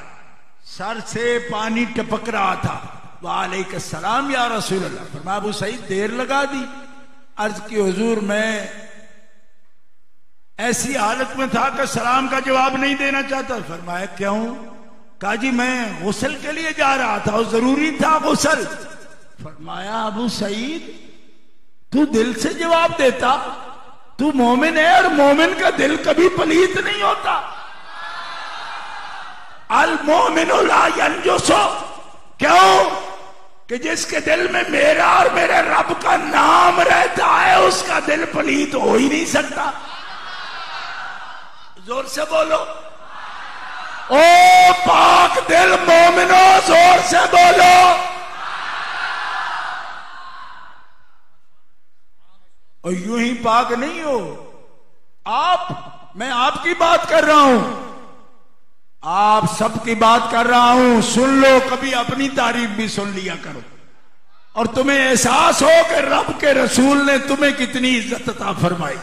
सर से पानी टपक रहा था। वालेकुम सलाम या रसूल अल्लाह। फरमाया अबू सईद देर लगा दी। अर्ज की हुजूर मैं ऐसी हालत में था कि सलाम का जवाब नहीं देना चाहता। फरमाया क्यों? कहा जी मैं गुस्ल के लिए जा रहा था और जरूरी था गुस्ल। फरमाया अबू सईद तू दिल से जवाब देता, तू मोमिन है और मोमिन का दिल कभी पलीत नहीं होता। अल मोमिनु ला यनजुसु, क्यों कि जिसके दिल में मेरा और मेरे रब का नाम रहता है उसका दिल पलीत हो ही नहीं सकता। जोर से बोलो, ओ पाक दिल मोमिनो, जोर से बोलो। और यूं ही पाक नहीं हो आप, मैं आपकी बात कर रहा हूं, आप सबकी बात कर रहा हूं। सुन लो, कभी अपनी तारीफ भी सुन लिया करो और तुम्हें एहसास हो कि रब के रसूल ने तुम्हें कितनी इज्जत अता फरमाई।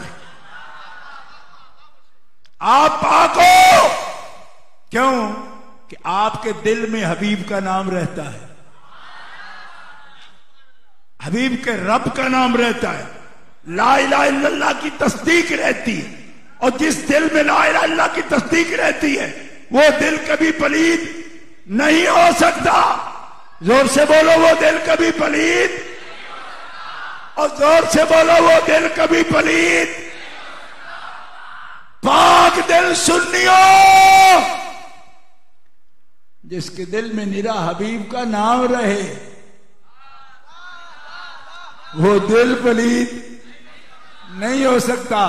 आप पाक हो क्यों कि आपके दिल में हबीब का नाम रहता है, हबीब के रब का नाम रहता है, ला इलाहा इल्लल्लाह की तस्दीक रहती है। और जिस दिल में ला इलाहा इल्लल्लाह की तस्दीक रहती है वो दिल कभी पलीत नहीं हो सकता। जोर से बोलो, वो दिल कभी पलीत, और जोर से बोलो, वो दिल कभी पलीत। पाक दिल सुन्नियो, जिसके दिल में निरा हबीब का नाम रहे वो दिल पलीत नहीं हो सकता।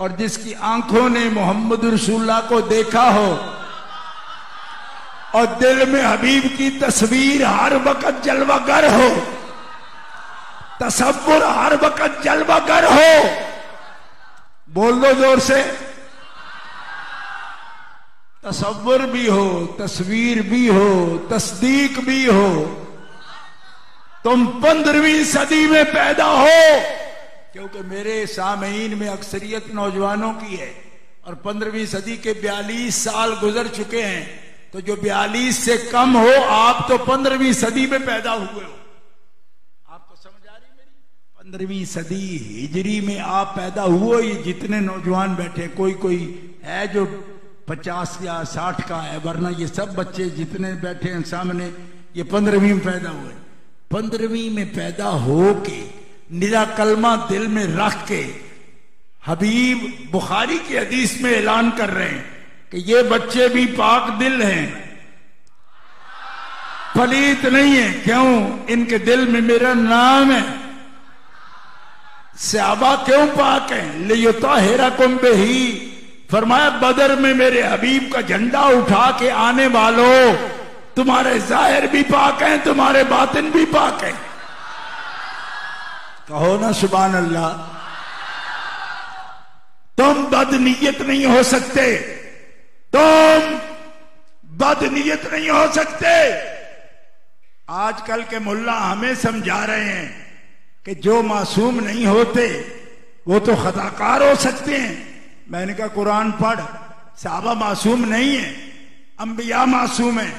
और जिसकी आंखों ने मोहम्मद रसूलुल्लाह को देखा हो और दिल में हबीब की तस्वीर हर वक्त जलवागर हो, तसव्वुर हर वक्त जलवागर हो, बोल दो जोर से, तसव्वुर भी हो, तस्वीर भी हो, तस्दीक भी हो। तुम 15वीं सदी में पैदा हो, क्योंकि मेरे सामईन में अक्सरियत नौजवानों की है और 15वीं सदी के 42 साल गुजर चुके हैं। तो जो 42 से कम हो आप तो 15वीं सदी में पैदा हुए हो। आपको समझ आ रही मेरी? 15वीं सदी हिजरी में आप पैदा हुए। ये जितने नौजवान बैठे, कोई कोई है जो 50 या 60 का है, वरना ये सब बच्चे जितने बैठे हैं सामने ये 15वीं में पैदा हुए। 15वीं में पैदा हो के निरा कलमा दिल में रख के हबीब बुखारी की हदीस में ऐलान कर रहे हैं कि ये बच्चे भी पाक दिल हैं, पलीत नहीं है। क्यों? इनके दिल में मेरा नाम है। सहाबा क्यों पाक हैं? लियुताहिरकुम बिही, फरमाया बदर में मेरे हबीब का झंडा उठा के आने वालों, तुम्हारे जाहिर भी पाक हैं, तुम्हारे बातिन भी पाक हैं। कहो ना सुभान अल्लाह। तुम बदनीयत नहीं हो सकते, तुम बदनीयत नहीं हो सकते। आजकल के मुल्ला हमें समझा रहे हैं कि जो मासूम नहीं होते वो तो खताकार हो सकते हैं। मैंने कहा कुरान पढ़, साहबा मासूम नहीं है, अंबिया मासूम है,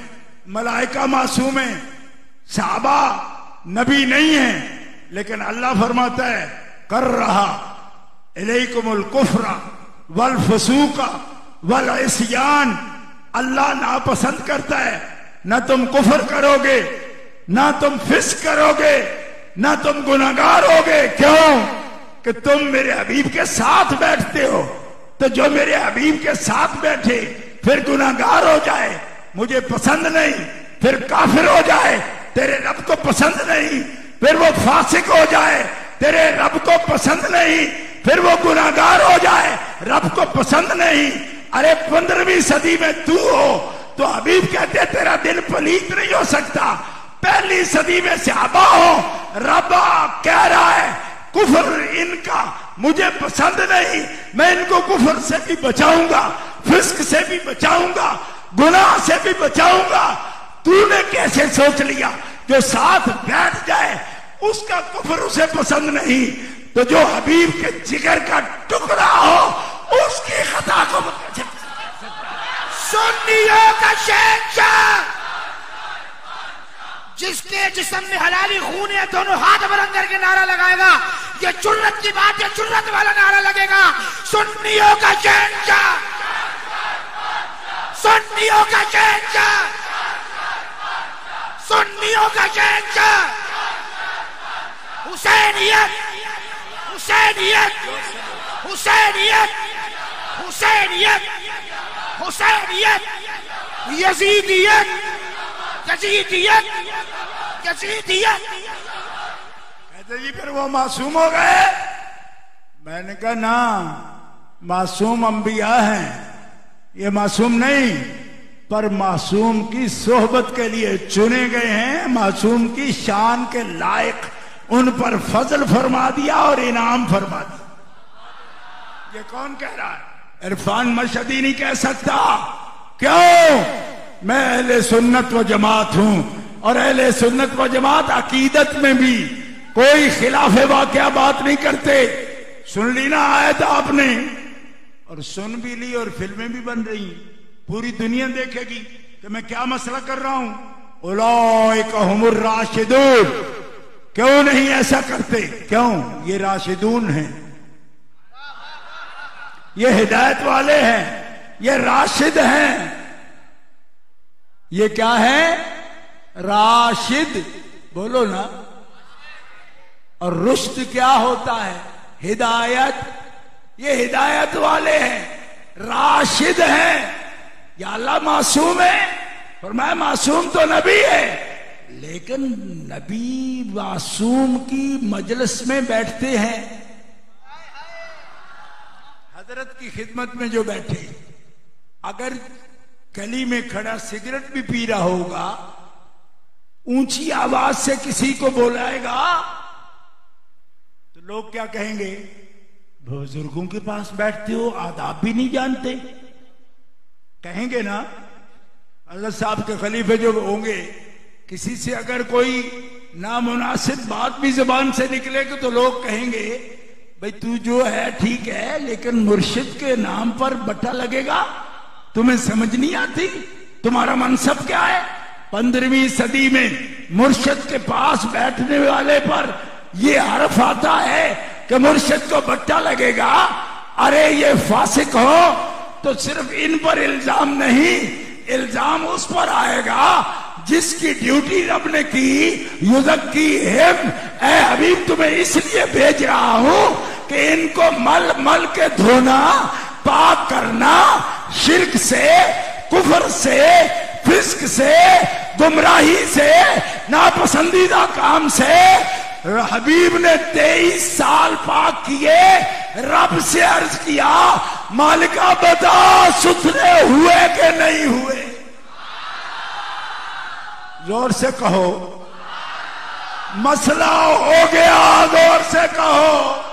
मलाइका मासूम है, साहबा नबी नहीं है। लेकिन अल्लाह फरमाता है कर रहा इलैकुमुल कुफ्रा वल फसूका वल इस्यान, अल्लाह नापसंद करता है। ना तुम कुफर करोगे, ना तुम फिस्क करोगे, ना तुम गुनाहगार होगे। क्यों? कि तुम मेरे हबीब के साथ बैठते हो। तो जो मेरे हबीब के साथ बैठे फिर गुनाहगार हो जाए, मुझे पसंद नहीं, फिर काफिर हो जाए, तेरे रब को पसंद नहीं, फिर वो फासिक हो जाए, तेरे रब को पसंद नहीं, फिर वो गुनाहगार हो जाए, रब को पसंद नहीं। अरे 15वीं सदी में तू हो तो हबीब कहते तेरा दिल पलीत नहीं हो सकता। पहली सदी में सहाबा हो, रब कह रहा है कुफर इनका मुझे पसंद नहीं, मैं इनको कुफर से भी बचाऊंगा, फिस्क से भी बचाऊंगा, गुनाह से भी बचाऊंगा। तूने कैसे सोच लिया जो साथ बैठ जाए उसका कुफर उसे पसंद नहीं, तो जो हबीब के जिगर का टुकड़ा हो उसकी खता को कैसे? सुन्नियों का शहंशाह जिसके जिस्म में हलाली खून है, दोनों हाथ बुलंद करके नारा लगाएगा। ये जुर्रत की बात है, जुर्रत वाला नारा लगेगा। सुन्नियों का शहंशाह, सुन्नियों का शहंशाह, सुन्नियों का शहंशाह, हुसैनियत, हुसैनियत, हुसैनियत, हुसैनियत, हुसैनियत, यजीदियत, यजीदियत, यजीदियत। कहते जी फिर वो मासूम हो गए। मैंने कहा ना, मासूम अंबिया हैं, ये मासूम नहीं, पर मासूम की सोहबत के लिए चुने गए हैं, मासूम की शान के लायक उन पर फजल फरमा दिया और इनाम फरमा दिया। ये कौन कह रहा है? इरफान मशहदी नहीं कह सकता। क्यों? मैं अहले सुन्नत व जमात हूं, और अहले सुन्नत व जमात अकीदत में भी कोई खिलाफ वाकया बात नहीं करते। सुन ली ना आयत आपने, और सुन भी ली, और फिल्में भी बन रही, पूरी दुनिया देखेगी कि मैं क्या मसला कर रहा हूं। उलाइका हुमुर राशिदून। क्यों नहीं ऐसा करते? क्यों? ये राशिदून हैं, ये हिदायत वाले हैं, ये राशिद हैं। ये क्या है? राशिद। बोलो ना। और रुश्द क्या होता है? हिदायत। ये हिदायत वाले हैं, राशिद हैं। या अल्लाह मासूम है? फरमाया मासूम तो नबी है, लेकिन नबी मासूम की मजलिस में बैठते हैं। हजरत की खिदमत में जो बैठे, अगर गली में खड़ा सिगरेट भी पी रहा होगा, ऊंची आवाज से किसी को बुलाएगा तो लोग क्या कहेंगे? बुजुर्गों के पास बैठते हो, आदाब भी नहीं जानते। कहेंगे ना। अल्लाह साहब के खलीफे जो होंगे, किसी से अगर कोई नामुनासिब बात भी जुबान से निकलेगी तो लोग कहेंगे भाई तू जो है ठीक है, लेकिन मुर्शिद के नाम पर बट्टा लगेगा, तुम्हें समझ नहीं आती, तुम्हारा मनसब क्या है? 15वीं सदी में मुर्शिद के पास बैठने वाले पर यह हर्फ आता है कि मुर्शिद को बट्टा लगेगा। अरे ये फासिक हो तो सिर्फ इन पर इल्जाम नहीं, इल्जाम उस पर आएगा जिसकी ड्यूटी रब ने की। युज़क्की हिम, ऐ हबीब तुम्हें इसलिए भेज रहा हूं कि इनको मल मल के धोना, पाक करना, शिर्क से, कुफर से, फिस्क से, गुमराही से, नापसंदीदा काम से, हबीब ने 23 साल पाक किए, रब से अर्ज किया मालिका बता सुथरे हुए कि नहीं हुए। जोर से कहो मसला हो गया, जोर से कहो।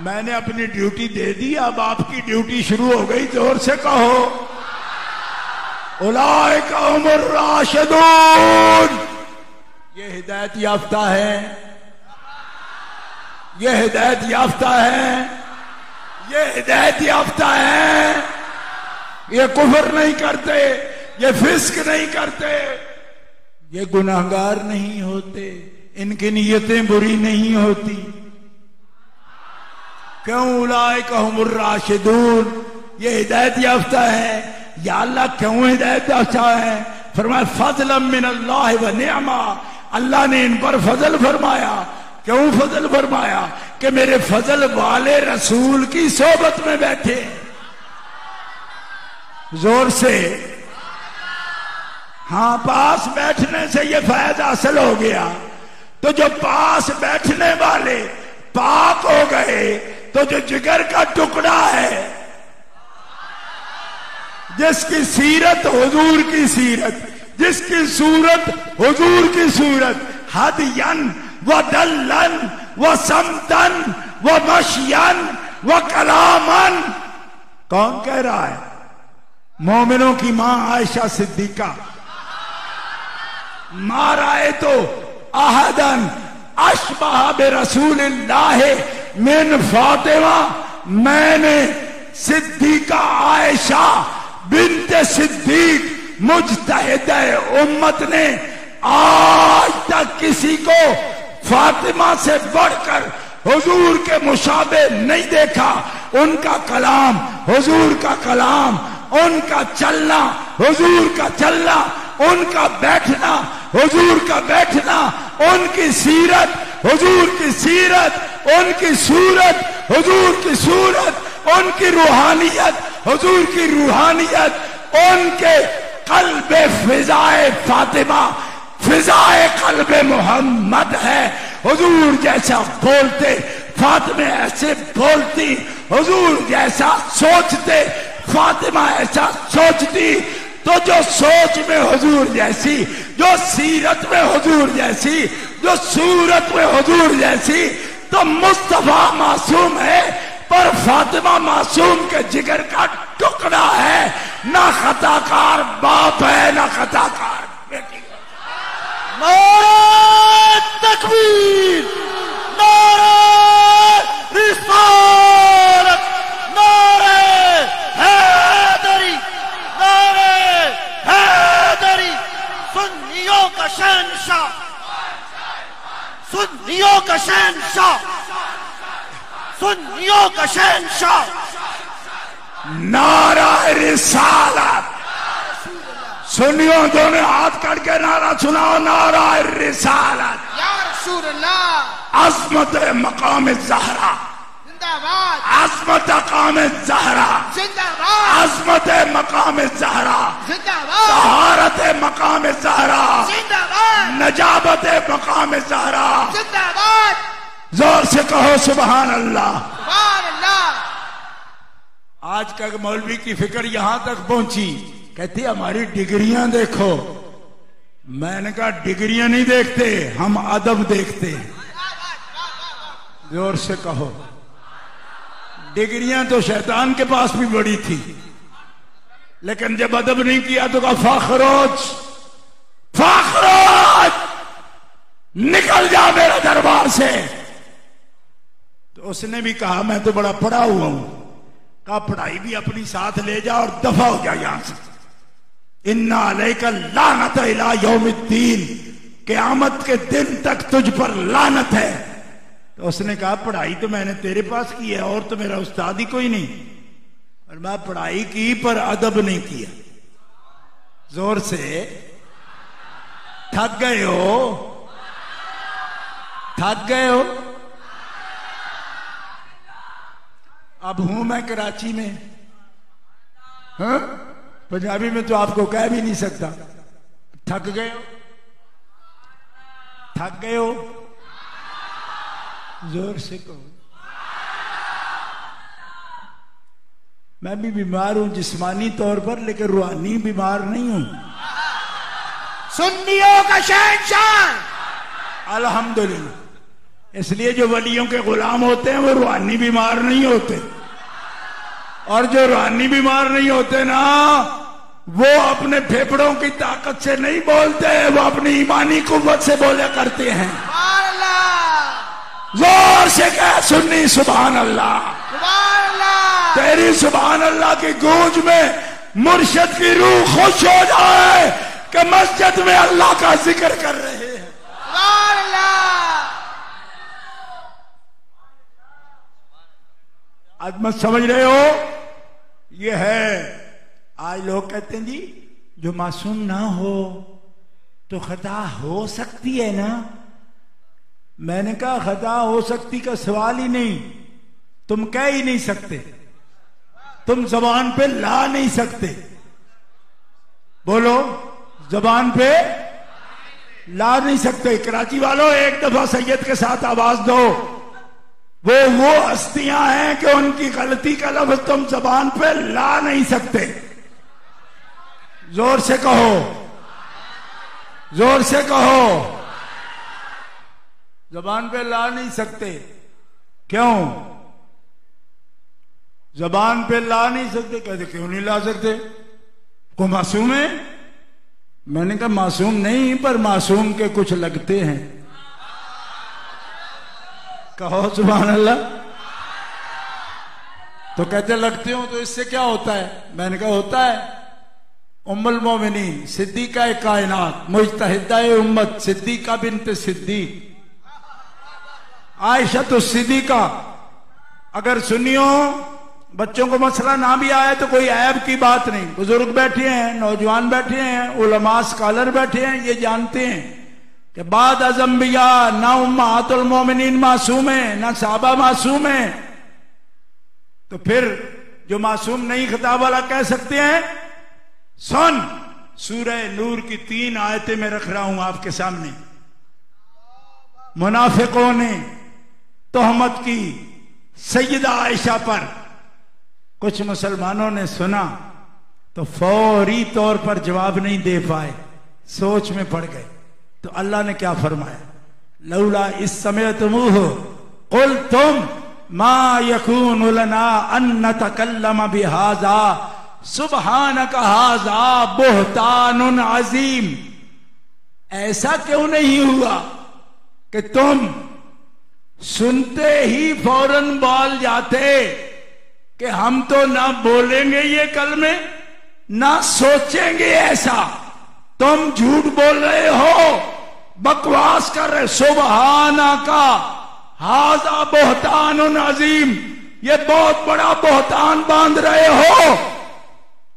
मैंने अपनी ड्यूटी दे दी, अब आपकी ड्यूटी शुरू हो गई। जोर से कहो उलाइका हुमुर राशिदून। ये हिदायत याफ्ता है, ये हिदायत याफ्ता है, ये हिदायत याफ्ता है। ये कुफर नहीं करते, ये फिस्क नहीं करते, ये गुनाहगार नहीं होते, इनकी नीयतें बुरी नहीं होती। क्यों उलाइका हुमुर राशिदून, ये हिदायत याफ्ता है। या अल्लाह क्यों हिदायत याफ्ता है? फरमाया फज़लन मिनल्लाहि व निअमा, अल्लाह ने इन पर फजल फरमाया। क्यों फजल फरमाया? कि मेरे फजल वाले रसूल की सोबत में बैठे। जोर से हाँ, पास बैठने से ये फैज हासिल हो गया। तो जो पास बैठने वाले पाक हो गए, तो जो जिगर का टुकड़ा है, जिसकी सीरत हुजूर की सीरत, जिसकी सूरत हुजूर की सूरत, हदयन व दल्लन व समतन व मशयन व कलामन। कौन कह रहा है? मोमिनों की मां आयशा सिद्दीका। माराए तो अहदन अशबह बे रसूलिल्लाह मिन फातिमा, मैंने सिद्दीका आयशा बिन्ते सिद्दीक मुजतहिद उम्मत ने आज तक किसी को फातिमा से बढ़कर हुजूर के मुशाबे नहीं देखा। उनका कलाम हुजूर का कलाम, उनका चलना हुजूर का चलना, उनका बैठना हुजूर का बैठना, उनकी सीरत हुजूर की सीरत, उनकी सूरत हुजूर की सूरत, उनकी रूहानियत हुजूर की रूहानियत, उनके कल्बे फिजाए फातिमा फिजाए कल्बे मोहम्मद है। हुजूर जैसा बोलते फातिमा ऐसे बोलती, हुजूर जैसा सोचते फातिमा ऐसा सोचती। तो जो सोच में हुजूर जैसी, जो सीरत में हुजूर जैसी, जो सूरत में हुजूर जैसी, तो मुस्तफा मासूम है, पर फातिमा मासूम के जिगर का टुकड़ा है। ना खताकार बाप है, ना खताकार बेटी। नारे तकबीर, नारे रिसालत, नारे हैदरी, नारे हैदरी। सुन्नियों का शहंशाह, सुन्नियों का शहंशाह, सुन्नियों का शहंशाह। नारा रिसालत। सुनियो दोनों हाथ करके नारा सुनाओ, नारा रिसालत। या रसूल अल्लाह। अज़मत मकाम ज़हरा जिंदाबाद, अज़मत मकाम ज़हरा जिंदाबाद, अज़मत मकाम ज़हरा जिंदाबाद, तहारत मकाम ज़हरा जिंदाबाद, नजाबत मकाम ज़हरा जिंदाबाद। जोर से कहो सुभान अल्लाह। सुभान अल्लाह। आज का मौलवी की फिक्र यहां तक पहुंची, कहती हमारी डिग्रियां देखो। मैंने कहा डिग्रियां नहीं देखते, हम अदब देखते। जोर से कहो। डिग्रियां तो शैतान के पास भी बड़ी थी, लेकिन जब अदब नहीं किया तो कहा फाखरोज, फाखरोज निकल जा मेरे दरबार से। तो उसने भी कहा मैं तो बड़ा पढ़ा हुआ हूं। कहा पढ़ाई भी अपनी साथ ले जा और दफा हो जा यहां से। इन्ना अलैका लानत इला यौमिद्दीन, क़यामत के दिन तक तुझ पर लानत है। तो उसने कहा पढ़ाई तो मैंने तेरे पास की है, और तो मेरा उस्ताद ही कोई नहीं। और मैं पढ़ाई की पर अदब नहीं किया। जोर से थक गए हो, थक गए हो। अब हूं मैं कराची में, हाँ? पंजाबी में तो आपको कह भी नहीं सकता। थक गए हो, थक गए हो? जोर से कहो। मैं भी बीमार हूं जिस्मानी तौर पर, लेकिन रूहानी बीमार नहीं हूं। सुन्नियों का शहंशाह, अल्हम्दुलिल्लाह। इसलिए जो वलियों के गुलाम होते हैं वो रूहानी बीमार नहीं होते, और जो रूहानी बीमार नहीं होते ना, वो अपने फेफड़ों की ताकत से नहीं बोलते, वो अपनी ईमानी कुव्वत से बोले करते हैं। जोर से कह सुन्नी सुभान अल्लाह। तेरी सुभान अल्लाह की गूंज में मुर्शिद की रूह खुश हो जाए कि मस्जिद में अल्लाह का जिक्र कर रहे हैं। आज मत समझ रहे हो, ये है। आज लोग कहते हैं जी जो मासूम ना हो तो खता हो सकती है ना। मैंने कहा खता हो सकती का सवाल ही नहीं, तुम कह ही नहीं सकते, तुम जबान पे ला नहीं सकते। बोलो, जबान पे ला नहीं सकते। कराची वालों, एक दफा सैयद के साथ आवाज दो। वो हस्तियां हैं कि उनकी गलती का लफ्ज तुम जबान पे ला नहीं सकते। जोर से कहो, जोर से कहो। जबान पे ला नहीं सकते। क्यों जबान पे ला नहीं सकते? कहते क्यों नहीं ला सकते? को मासूम है? मैंने कहा मासूम नहीं, पर मासूम के कुछ लगते हैं। कहो सुभान अल्लाह। तो कहते लगते हो तो इससे क्या होता है? मैंने कहा होता है। उम्मुल मोमिनीन सिद्दीका कायनात मुजतहिदा उम्मत सिद्दीका बिन्त सिद्दीक आयशा तो सिद्दीका। अगर सुनियो बच्चों को मसला ना भी आए तो कोई ऐब की बात नहीं। बुजुर्ग बैठे हैं, नौजवान बैठे हैं, उलमा स्कॉलर बैठे हैं, ये जानते हैं कि बाद अज़म्बिया ना उम्महातुल मोमिनीन मासूम है, ना साहबा मासूम है। तो फिर जो मासूम नहीं खिताब वाला कह सकते हैं। सुन, सूरह नूर की 3 आयतें मैं रख रहा हूं आपके सामने। मुनाफिकों ने तोहमत की सैयदा आयशा पर। कुछ मुसलमानों ने सुना तो फौरी तौर पर जवाब नहीं दे पाए, सोच में पड़ गए। तो अल्लाह ने क्या फरमाया? लौला इस समय तुमुह कुल तुम मा यकून लना अन नतकल्लम बिहाजा सुबहानक हाजा बुहतानुन अजीम। ऐसा क्यों नहीं हुआ कि तुम सुनते ही फौरन बोल जाते कि हम तो ना बोलेंगे ये कलमे, ना सोचेंगे ऐसा। तुम झूठ बोल रहे हो, बकवास कर रहे। सुबहाना का हाजा बोहतानुन अजीम, ये बहुत बड़ा बोहतान बांध रहे हो।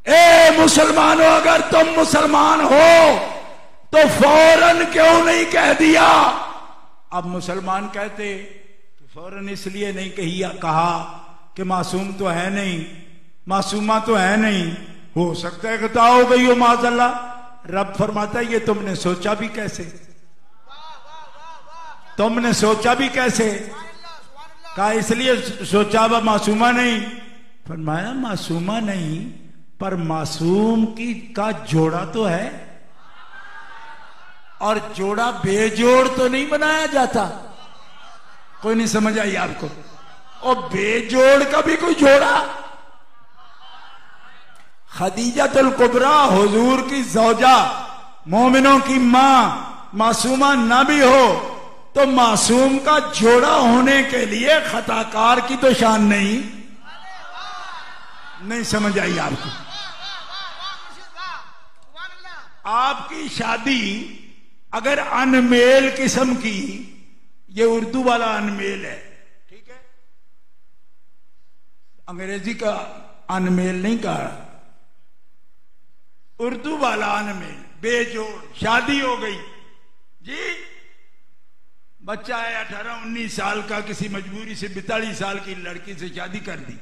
ए मुसलमानों, अगर तुम मुसलमान हो तो फौरन क्यों नहीं कह दिया? अब मुसलमान कहते तो फौरन इसलिए नहीं कहा कि मासूम तो है नहीं, मासूमा तो है नहीं, हो सकता है खता हो गई हो माज़अल्लाह। रब फरमाता है ये तुमने सोचा भी कैसे? तुमने सोचा भी कैसे? कहा इसलिए सोचा वह मासूमा नहीं। फरमाया मासूमा नहीं, पर मासूम का जोड़ा तो है, और जोड़ा बेजोड़ तो नहीं बनाया जाता। कोई नहीं समझ आई आपको? और बेजोड़ का भी कोई जोड़ा। खदीजातुल कुबरा हुजूर की ज़ौजा, मोमिनों की मां, मासूमा ना भी हो तो मासूम का जोड़ा होने के लिए खताकार की तो शान नहीं समझ आई आपको? आपकी शादी अगर अनमेल किस्म की, ये उर्दू वाला अनमेल है, ठीक है, अंग्रेजी का अनमेल नहीं कहा, उर्दू वाला अनमेल, बेजोड़ शादी हो गई जी। बच्चा है 18-19 साल का, किसी मजबूरी से 42 साल की लड़की से शादी कर दी।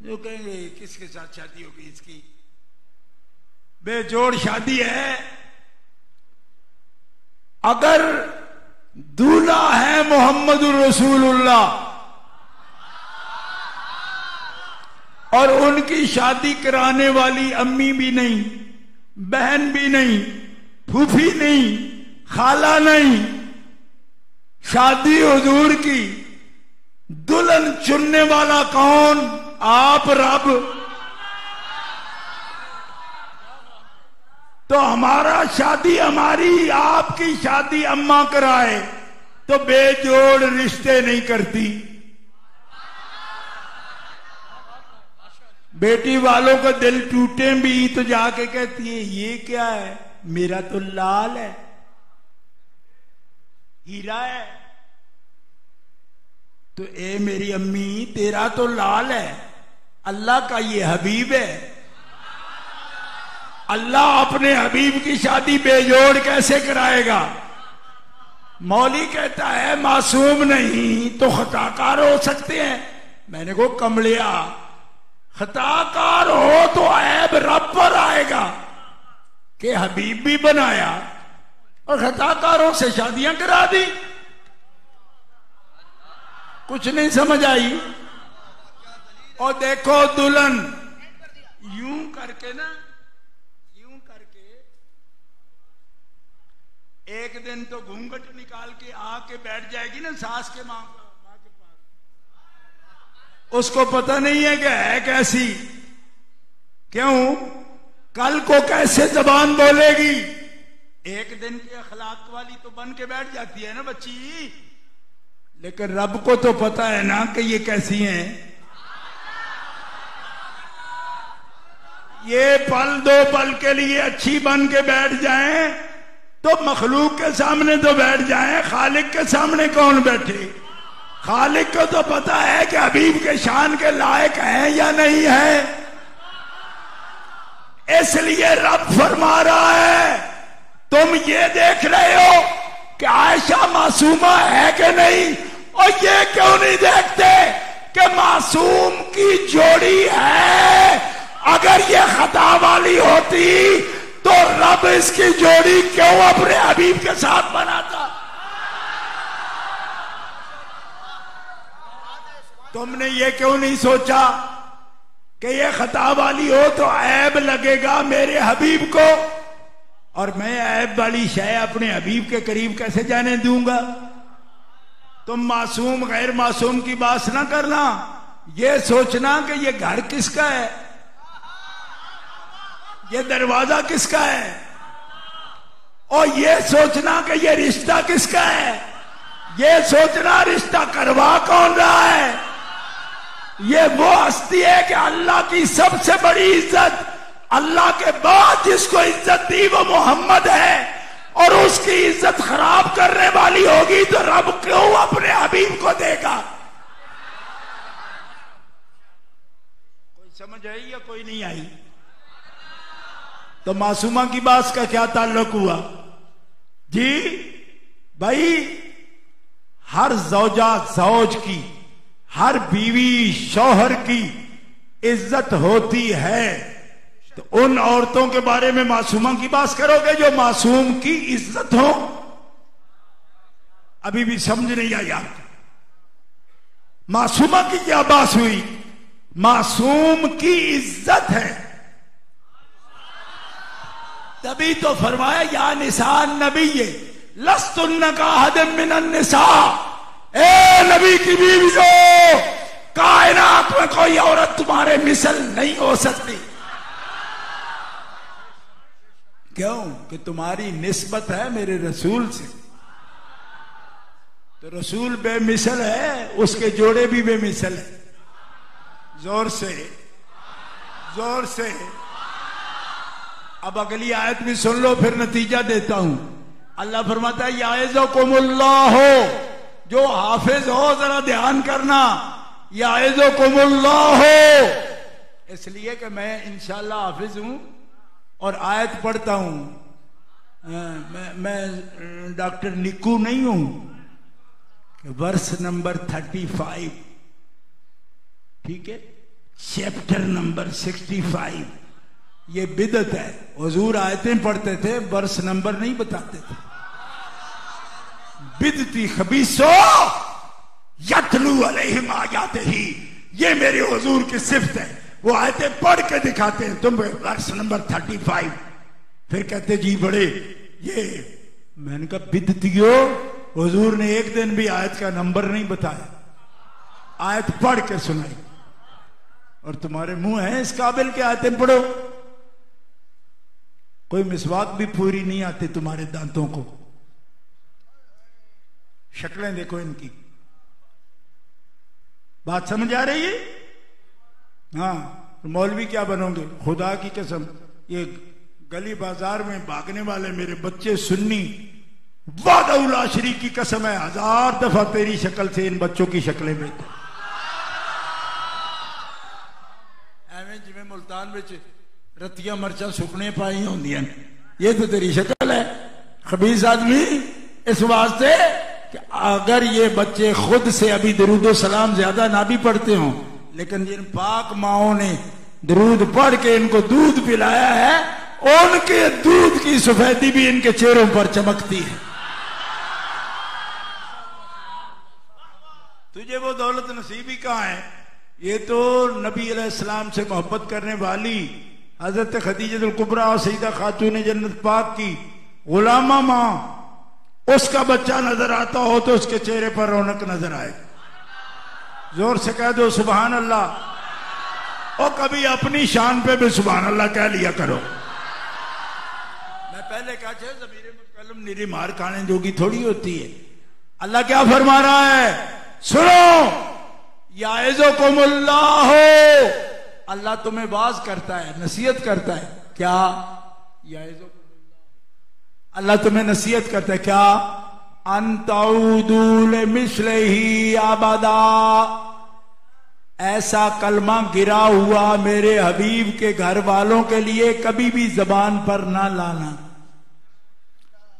जो कहेंगे किसके साथ शादी होगी इसकी? बेजोड़ शादी है। अगर दूल्हा है मोहम्मदुर रसूलुल्लाह, और उनकी शादी कराने वाली अम्मी भी नहीं, बहन भी नहीं, फूफी नहीं, खाला नहीं। शादी हुजूर की, दुल्हन चुनने वाला कौन? आप रब। तो हमारा शादी, हमारी आपकी शादी अम्मा कराए तो बेजोड़ रिश्ते नहीं करती। बेटी वालों का दिल टूटे भी तो जाके कहती है ये क्या है, मेरा तो लाल है, हीरा है। तो ए मेरी अम्मी, तेरा तो लाल है, अल्लाह का ये हबीब है। अल्लाह अपने हबीब की शादी बेजोड़ कैसे कराएगा? मौली कहता है मासूम नहीं तो खताकार हो सकते हैं। मैंने को कमलिया, खताकार हो तो ऐब रब पर आएगा कि हबीब भी बनाया और खताकारों से शादियां करा दी। कुछ नहीं समझ आई। और देखो दुल्हन यूं करके ना, यूं करके एक दिन तो घूंघट निकाल के आके बैठ जाएगी ना सास के मां के पास। उसको पता नहीं है कि है कैसी, क्यों, कल को कैसे जबान बोलेगी। एक दिन की अखलाक वाली तो बन के बैठ जाती है ना बच्ची, लेकिन रब को तो पता है ना कि ये कैसी हैं। ये पल दो पल के लिए अच्छी बन के बैठ जाएं तो मखलूक के सामने तो बैठ जाएं, खालिक के सामने कौन बैठे? खालिक को तो पता है कि हबीब के शान के लायक हैं या नहीं है। इसलिए रब फरमा रहा है तुम ये देख रहे हो कि आयशा मासूमा है कि नहीं, और ये क्यों नहीं देखते कि मासूम की जोड़ी है। अगर ये खता वाली होती तो रब इसकी जोड़ी क्यों अपने हबीब के साथ बनाता? तुमने ये क्यों नहीं सोचा कि ये खता वाली हो तो ऐब लगेगा मेरे हबीब को, और मैं ऐब वाली शय अपने हबीब के करीब कैसे जाने दूंगा? तुम मासूम गैर मासूम की बात ना करना, ये सोचना कि ये घर किसका है, ये दरवाजा किसका है, और ये सोचना कि ये रिश्ता किसका है। ये सोचना रिश्ता करवा कौन रहा है। ये वो हस्ती है कि अल्लाह की सबसे बड़ी इज्जत, अल्लाह के बाद जिसको इज्जत दी वो मोहम्मद है, और उसकी इज्जत खराब करने वाली होगी तो रब क्यों अपने हबीब को देगा? कोई समझ आई या कोई नहीं आई? तो मासूमा की बात का क्या ताल्लुक हुआ जी? भाई हर जौजा जौज की, हर बीवी शौहर की इज्जत होती है। तो उन औरतों के बारे में मासूमा की बात करोगे जो मासूम की इज्जत हो? अभी भी समझ नहीं आया आपको। मासूमा की क्या बात हुई? मासूम की इज्जत है, तभी तो फरमाया या निसान नबी लस्तुन्न का हदम मिनन निसा। ए नबी की बीवियों, कायनात में कोई औरत तुम्हारे मिसल नहीं हो सकती। क्यों? कि तुम्हारी निस्बत है मेरे रसूल से। तो रसूल बेमिसल है, उसके जोड़े भी बेमिसल है। जोर से, जोर से। अब अगली आयत भी सुन लो, फिर नतीजा देता हूं। अल्लाह फरमाता है याइज़ुकुमुल्लाह हो, जो हाफिज हो जरा ध्यान करना, याइज़ुकुमुल्लाह हो, इसलिए कि मैं इंशाअल्लाह हाफिज हूं और आयत पढ़ता हूं। मैं डॉक्टर निक्कू नहीं हूं। वर्ष नंबर 35, ठीक है, चैप्टर नंबर 65, ये बिदत है। हुजूर आयतें पढ़ते थे, वर्ष नंबर नहीं बताते थे। बिदती खबीसो यतलू अलैहिम आयातिही, ये मेरे हुजूर की सिफत है, वो आयतें पढ़ के दिखाते हैं। तुम वर्ष नंबर 35 फिर कहते जी बड़े ये, मैंने कहा बिदतियो, हुजूर ने एक दिन भी आयत का नंबर नहीं बताया, आयत पढ़ के सुनाई, और तुम्हारे मुंह है इस काबिल के आयतें पढ़ो। कोई मिसवाक भी पूरी नहीं आती तुम्हारे दांतों को। शक्लें देखो इनकी। बात समझ आ रही है? हाँ, तो मौलवी क्या बनोगे? खुदा की कसम, ये गली बाजार में भागने वाले मेरे बच्चे सुन्नी, वादा शरीक की कसम है, 1000 दफा तेरी शक्ल से इन बच्चों की शक्लें बेहतर। एवं जिमें मुल्तान में रतिया मर्चा सुखने पाई होंदियां, ये तो तेरी शक्ल है खबीस आदमी। इस वास्ते कि अगर ये बच्चे खुद से अभी दरूद सलाम ज्यादा ना भी पढ़ते हों, लेकिन जिन पाक माओं ने दरूद पढ़ के इनको दूध पिलाया है, उनके दूध की सफेदी भी इनके चेहरों पर चमकती है। तुझे वो दौलत नसीबी कहां है? ये तो नबी अलैहिस्सलाम से मोहब्बत करने वाली हजरत खदीजतुल कुबरा और सईदा खातून जन्नत पाक की गुलामा मां, उसका बच्चा नजर आता हो तो उसके चेहरे पर रौनक नजर आए। जोर से कह दो सुभान अल्लाह। और कभी अपनी शान पे भी सुभान अल्लाह कह लिया करो। मैं पहले कहा था ज़मीरे मुतकल्लिम निरी मार खाने जोगी थोड़ी होती है। अल्लाह क्या फरमा रहा है? सुनो, याइज़ुकुमुल्लाह, अल्लाह तुम्हें वाज करता है, नसीहत करता है। क्या? अल्लाह तुम्हें नसीहत करता है क्या? अंतउदूल मिस्लही अबदा, ऐसा कलमा गिरा हुआ मेरे हबीब के घर वालों के लिए कभी भी जबान पर ना लाना।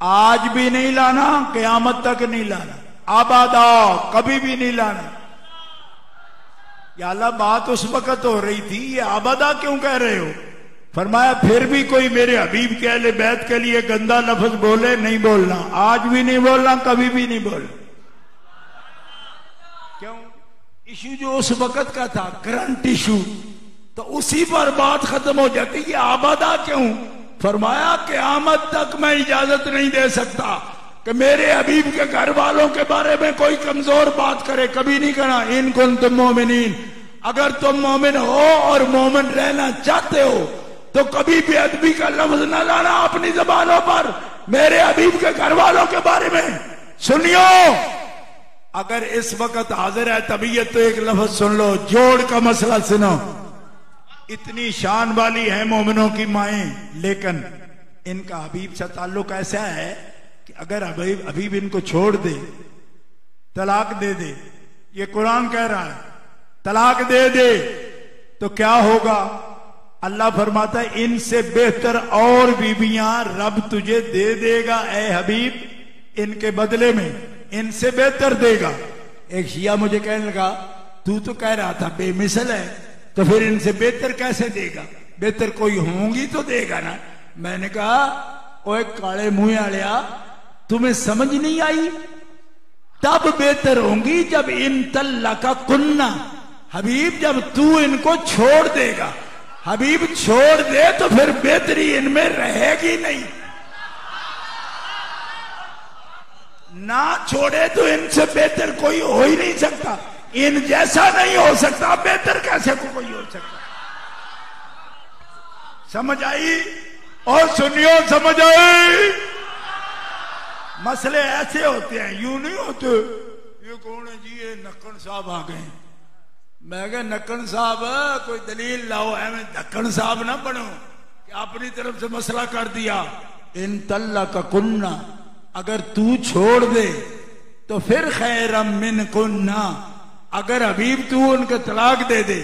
आज भी नहीं लाना, क़यामत तक नहीं लाना, अबदा, कभी भी नहीं लाना। या अल्लाह, बात उस वक्त हो रही थी, ये अबदा क्यों कह रहे हो? फरमाया फिर भी कोई मेरे हबीब के अहले बैत के लिए गंदा लफ्ज बोले, नहीं बोलना, आज भी नहीं बोलना, कभी भी नहीं बोलना। क्यों? इशू जो उस वक्त का था, करंट इशू, तो उसी पर बात खत्म हो जाती है। आबादा क्यों? फरमाया क़यामत तक मैं इजाजत नहीं दे सकता कि मेरे हबीब के घर वालों के बारे में कोई कमजोर बात करे, कभी नहीं करना। इन कुंतुम मोमिनीन, अगर तुम मोमिन हो और मोमिन रहना चाहते हो तो कभी बेअदबी का लफ्ज न लाना अपनी जबानों पर मेरे हबीब के घर वालों के बारे में। सुनियो, अगर इस वक्त हाजिर है तबीयत तो एक लफ्ज सुन लो, जोड़ का मसला सुनो। इतनी शान वाली है मोमिनों की माएं, लेकिन इनका हबीब से ताल्लुक ऐसा है कि अगर हबीब इनको छोड़ दे, तलाक दे दे, ये कुरान कह रहा है, तलाक दे दे तो क्या होगा? अल्लाह फरमाता है इनसे बेहतर और बीबियां रब तुझे दे देगा ए हबीब, इनके बदले में इनसे बेहतर देगा। एक शिया मुझे कहने लगा, तू तो कह रहा था बेमिसल है, तो फिर इनसे बेहतर कैसे देगा? बेहतर कोई होंगी तो देगा ना। मैंने कहा, ओए काले मुंह आलिया, तुम्हें समझ नहीं आई? तब बेहतर होंगी जब इन तल्ला का कुन्ना, हबीब जब तू इनको छोड़ देगा। हबीब छोड़ दे तो फिर बेहतरी इनमें रहेगी नहीं, ना छोड़े तो इनसे बेहतर कोई हो ही नहीं सकता। इन जैसा नहीं हो सकता, बेहतर कैसे कोई हो सकता? समझ आई? और सुनियो, समझ आई? मसले ऐसे होते हैं, यूं नहीं होते। ये कौन है जी? ये नक्कन साहब आ गए। मैं कहा नक्कन साहब कोई दलील लाओ, एवं नक्कन साहब ना बनो कि अपनी तरफ से मसला कर दिया। इन तल्ला का कुन्ना, अगर तू छोड़ दे तो फिर खैरम मिन कुन्ना, अगर हबीब तू उनका तलाक दे दे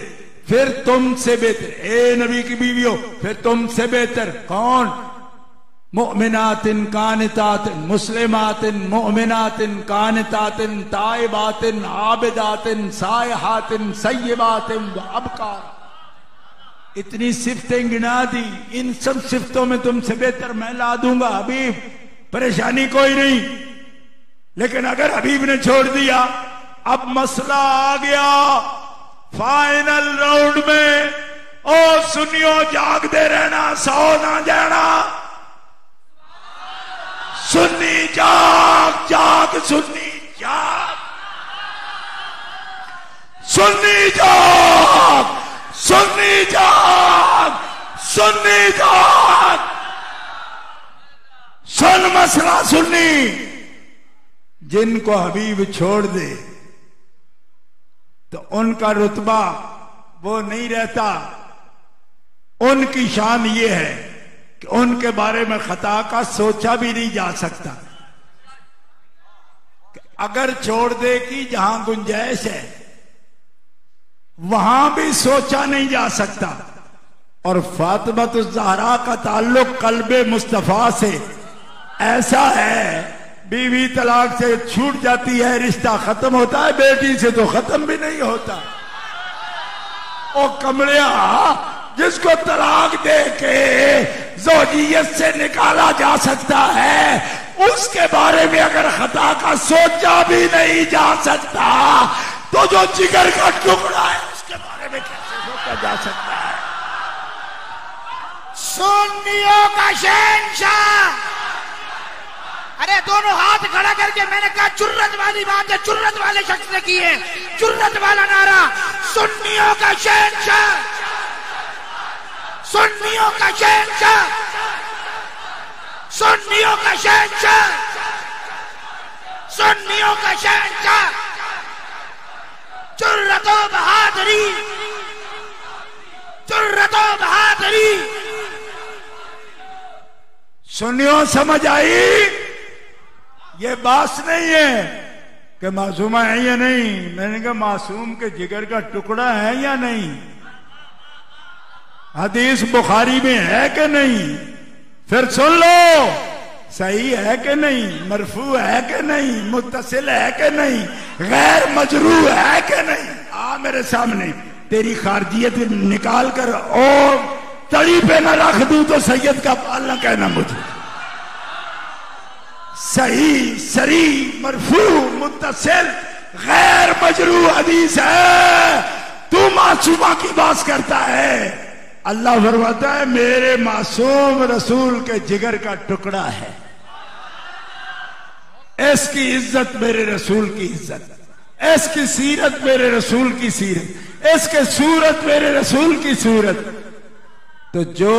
फिर तुमसे बेहतर, ए नबी की बीवियों, फिर तुमसे बेहतर कौन? मुअमिनातिन कानितातिन, मुस्लिमातिन मुअमिनातिन कानितातिन, ताइबातिन आबिदातिन, सायहातिन सय्यिबातिन व अबकार। इतनी सिफ्तें गिना दी, इन सब सिफ्तों में तुमसे बेहतर मैं ला दूंगा हबीब, परेशानी कोई नहीं। लेकिन अगर हबीब ने छोड़ दिया, अब मसला आ गया फाइनल राउंड में। ओ सुनियो, जागते रहना, सो ना जाना। सुन्नी जाग जाग, सुन्नी जाग, सुन्नी जाग, सुन्नी जाग, सुन्नी जाग। सुन मसला सुन्नी, जिनको हबीब छोड़ दे तो उनका रुतबा वो नहीं रहता। उनकी शान ये है कि उनके बारे में खता का सोचा भी नहीं जा सकता। अगर छोड़ दे कि जहां गुंजाइश है वहां भी सोचा नहीं जा सकता। और फातिमा ज़हरा का ताल्लुक कल्बे मुस्तफा से ऐसा है, बीवी तलाक से छूट जाती है, रिश्ता खत्म होता है, बेटी से तो खत्म भी नहीं होता। ओ कमलिया, जिसको तलाक दे के ज़ौजियत से निकाला जा सकता है, उसके बारे में अगर खता का सोचा भी नहीं जा सकता, तो जो जिगर का टुकड़ा है उसके बारे में कैसे सोचा जा सकता है? सुन्नियों का शहंशाह। अरे दोनों हाथ खड़ा करके मैंने कहा जुर्रत वाली बात है, जुर्रत वाले शख्स ने की है, जुर्रत वाला नारा। सुन्नियों का शहंशाह, सुन्नियों का शहंशाह, सुन्नियों का शहंशाह, सुन्नियों का शहंशाह। जुर्रतो बहादुरी, जुर्रतो बहादुरी। सुनियो, समझ आई? ये बात नहीं है कि मासूमा है या नहीं। मैंने कहा मासूम के जिगर का टुकड़ा है या नहीं, हदीस बुखारी में है कि नहीं, फिर सुन लो सही है कि नहीं, मरफू है कि नहीं, मुत्तसिल है कि नहीं, गैर मजरू है कि नहीं। आ मेरे सामने, तेरी खारजियत निकाल कर और तड़ी पे न रख दूं तो सैयद का पाल न कहना मुझे। सही सरी मरफू मुत्तसिल गैर मजरू हदीस है, तू मासूमा की बात करता है। अल्लाह फरमाता है मेरे मासूम रसूल के जिगर का टुकड़ा है। इसकी इज्जत मेरे रसूल की इज्जत, इसकी सीरत मेरे रसूल की सीरत, इसके सूरत मेरे रसूल की सूरत। तो जो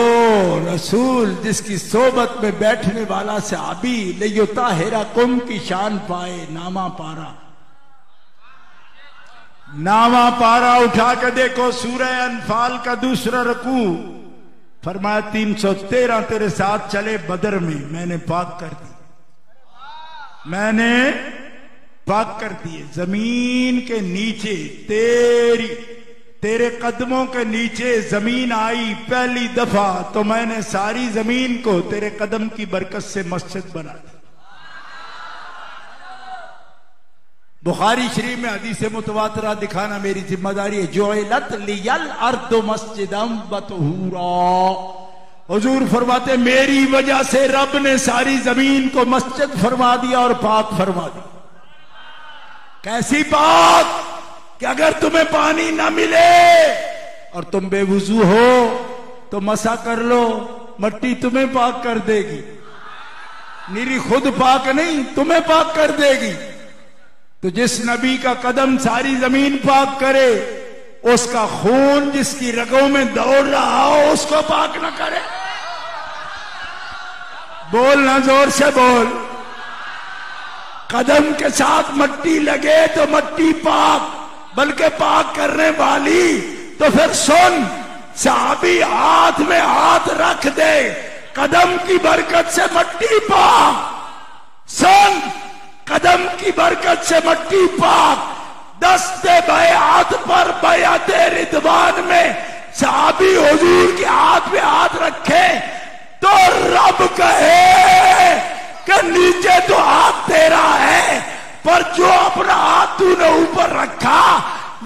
रसूल जिसकी सोबत में बैठने वाला सहाबी लियुता हेरा कुम की शान पाए, नामा पारा, नामा पारा उठा के देखो सूरह अनफाल का दूसरा रकू। फरमाया 313 तेरे साथ चले बदर में, मैंने पाक कर दी, मैंने पाक कर दिए। जमीन के नीचे तेरे कदमों के नीचे जमीन आई पहली दफा, तो मैंने सारी जमीन को तेरे कदम की बरकत से मस्जिद बना दी। बुखारी शरीफ में हदीस मुतवातिरा दिखाना मेरी जिम्मेदारी है। जुइलत लियल अर्दु मस्जिदम व तुहूरा, हुजूर फरमाते मेरी वजह से रब ने सारी जमीन को मस्जिद फरमा दिया और पाक फरमा दिया। कैसी पाक कि अगर तुम्हें पानी ना मिले और तुम बेवुजू हो तो मसा कर लो, मट्टी तुम्हें पाक कर देगी। निरी खुद पाक नहीं, तुम्हें पाक कर देगी। तो जिस नबी का कदम सारी जमीन पाक करे, उसका खून जिसकी रगों में दौड़ रहा हो उसको पाक ना करे? बोल ना, जोर से बोल। कदम के साथ मट्टी लगे तो मट्टी पाक, बल्कि पाक करने वाली। तो फिर सुन, सहाबी हाथ में हाथ रख दे, कदम की बरकत से मट्टी पाक। सुन, कदम की बरकत से मट्टी पाक। दस्ते बैआत पर बैआते रिदवान में सहाबी हुजूर के हाथ में हाथ रखे तो रब कहे कि नीचे तो हाथ तेरा है, पर जो अपना हाथ तूने ऊपर रखा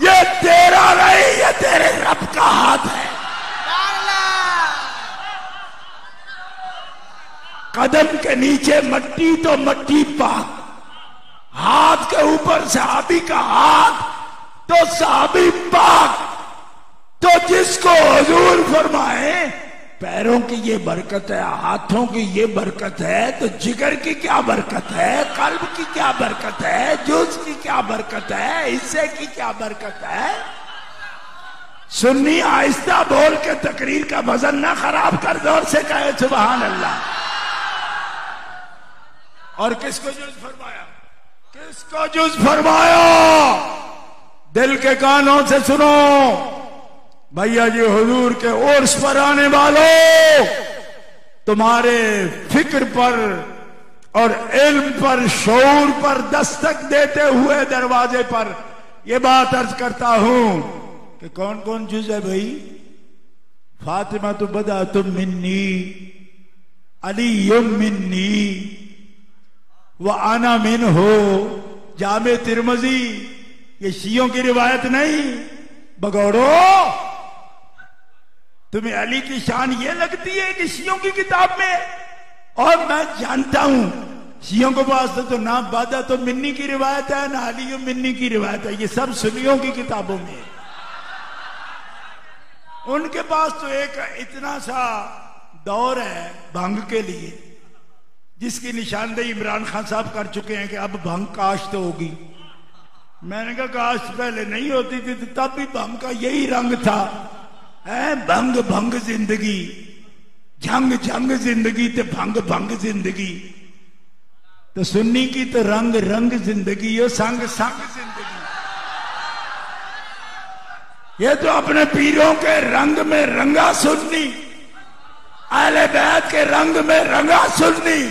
ये तेरा नहीं, ये तेरे रब का हाथ है। कदम के नीचे मट्टी तो मट्टी पाक, हाथ के ऊपर सहाबी का हाथ तो सहाबी पाक, तो जिसको हुजूर फरमाए पैरों की ये बरकत है, हाथों की ये बरकत है, तो जिगर की क्या बरकत है, कल्ब की क्या बरकत है, जुज़ की क्या बरकत है, हिस्से की क्या बरकत है। सुन्नी आहिस्ता बोल के तकरीर का वजन ना खराब कर, जोर से कहे सुभान अल्लाह। और किसको जुज़ फरमाया, किसको जुज़ फरमाया, दिल के कानों से सुनो भैया जी। हुजूर के उर्स पर आने वालों, तुम्हारे फिक्र पर और इल्म पर, शऊर पर दस्तक देते हुए दरवाजे पर यह बात अर्ज करता हूं कि कौन कौन जुज़ है भाई। फातिमा तो बदा तुम मिन्नी, अली युम मिन्नी, व आना मिन हो। जामे तिरमजी, ये शियों की रिवायत नहीं। बगौड़ो, तुम्हें अली की शान ये लगती है कि शियों की किताब में, और मैं जानता हूं शियों के पास तो ना बादा तो मिन्नी की रिवायत है, ना अली मिन्नी की रिवायत है, ये सब सुन्नियों की किताबों में है। उनके पास तो एक इतना सा दौर है भंग के लिए, जिसकी निशानदेही इमरान खान साहब कर चुके हैं कि अब भंग काश्त होगी। मैंने कहा काश्त पहले नहीं होती थी, तो तब भी भंग का यही रंग था, है भंग भंग जिंदगी, झंग झंग जिंदगी, ते भंग भंग जिंदगी। तो सुन्नी की तो रंग रंग जिंदगी, यो संग संग जिंदगी। ये तो अपने पीरों के रंग में रंगा सुन्नी, अहले बैत के रंग में रंगा सुन्नी।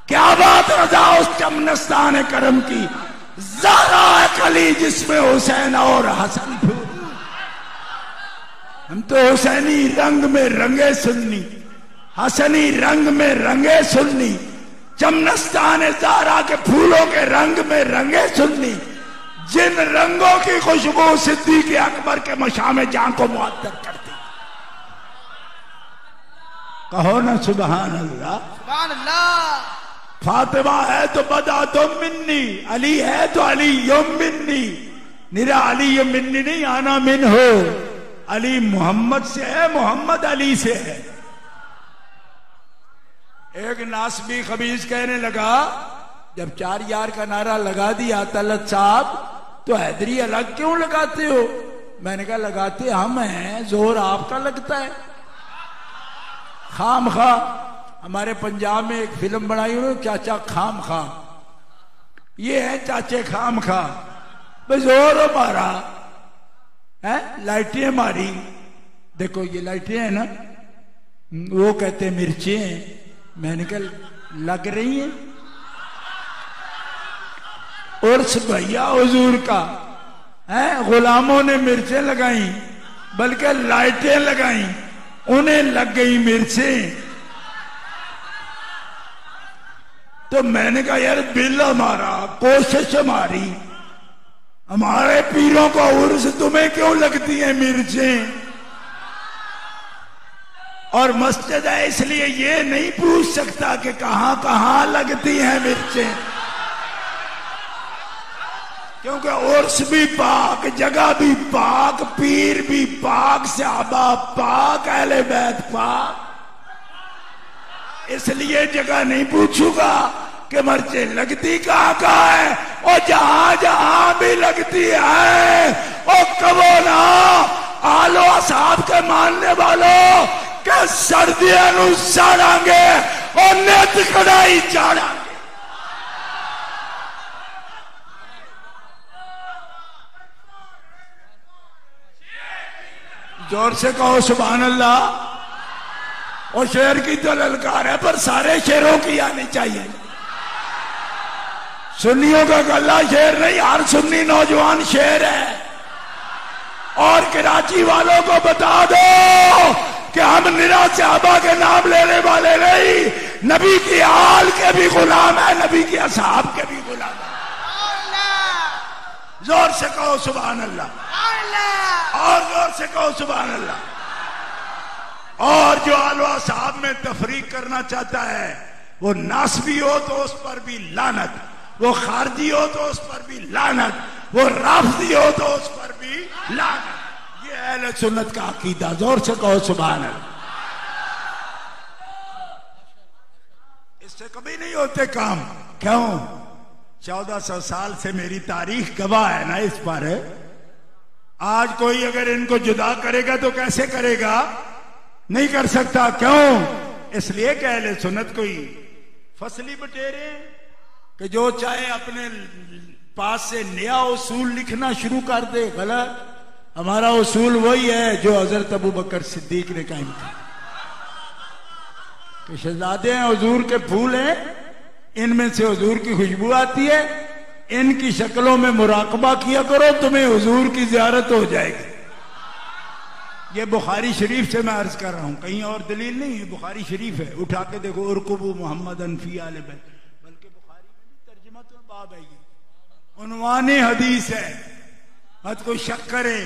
क्या बात रजा उस चमनस्तान करम की, ज़हरा कली जिसमें हुसैन और हसन फूल। हम तो हुसैनी रंग में रंगे सुन्नी, हसनी रंग में रंगे सुन्नी, चमनस्तान ज़हरा के फूलों के रंग में रंगे सुन्नी, जिन रंगों की खुशबू सिद्दीक़ अकबर के मशाम जान को मुअत्तर करती। कहो ना सुभान अल्लाह, सुभान अल्लाह। फातिमा है तो बदा तो मिन्नी, अली है तो अली युम मिन्नी। निरा अली युम मिन्नी नहीं, आना मिन हो। अली मोहम्मद से है, मोहम्मद अली से है। एक नासबी खबीज कहने लगा, जब 4 यार का नारा लगा दिया तलत साहब, तो हैदरी अलग क्यों लगाते हो? मैंने कहा लगाते हम हैं, जोर आपका लगता है। खाम खा, हमारे पंजाब में एक फिल्म बनाई हुई चाचा खाम खा, ये है चाचे खाम खा। जोर मारा है, लाइटें मारी, देखो ये लाइटें हैं ना, वो कहते मिर्चें हैं। मैंने कहा लग रही हैं। उर्स भैया हुजूर का है, गुलामों ने मिर्चें लगाई, बल्कि लाइटें लगाई, उन्हें लग गई मिर्चें। तो मैंने कहा यार बिल हमारा, कोशिश हमारी, हमारे पीरों का उर्स तुम्हें क्यों लगती है मिर्चें? और मस्जिद है इसलिए ये नहीं पूछ सकता कि कहां कहां लगती हैं मिर्चें, क्योंकि उर्स भी पाक, जगह भी पाक, पीर भी पाक, सहाबा पाक, अहले बैत पाक। इसलिए जगह नहीं पूछूंगा कि मिर्चें लगती कहां कहां है, और जहां जहां भी लगती है और कबो ना आलो साहब के मानने वालों के सर्दियां नू साड़ांगे और नित कड़ाई चाड़ांगे। जोर से कहो सुभान अल्लाह। और शेर की तो ललकार है, पर सारे शेरों की आनी चाहिए। सुन्नियों का गला शेर नहीं, हर सुन्नी नौजवान शेर है। और कराची वालों को बता दो कि हम निरा सहाबा के नाम लेने वाले नहीं, नबी की आल के भी गुलाम है, नबी के असहाब के भी गुलाम है। जोर से कहो सुभान अल्लाह, और जोर से कहो सुभान अल्लाह। और जो आलवा साहब में तफरीक करना चाहता है वो नासबी हो तो उस पर भी लानत, वो खारजी हो तो उस पर भी लानत, वो राफजी हो तो उस पर भी लानत। ये अहले सुन्नत का अकीदा। जोर से कहो सुभान अल्लाह। इससे कभी नहीं होते काम। क्यों? 1400 साल से मेरी तारीख गवाह है ना इस पर। आज कोई अगर इनको जुदा करेगा तो कैसे करेगा? नहीं कर सकता। क्यों? इसलिए कि अहले सुन्नत कोई फसली बटेरे कि जो चाहे अपने पास से नया उसूल लिखना शुरू कर दे। गलत। हमारा उसूल वही है जो हजरत अबू बकर सिद्दीक ने कायम किया कि शहजादे हैं, हुजूर के फूल हैं, इनमें से हुजूर की खुशबू आती है, इनकी शक्लों में मुराकबा किया करो, तुम्हें हुजूर की जियारत हो जाएगी। ये बुखारी शरीफ से मैं अर्ज कर रहा हूं, कहीं और दलील नहीं है, बुखारी शरीफ है। उठा के देखो, उरकुबू मोहम्मद अनफी आले बैत, बल्कि बुखारी में भी तर्जुमतुल बाब है, ये उन्वाने हदीस है, मत कोई शक करे,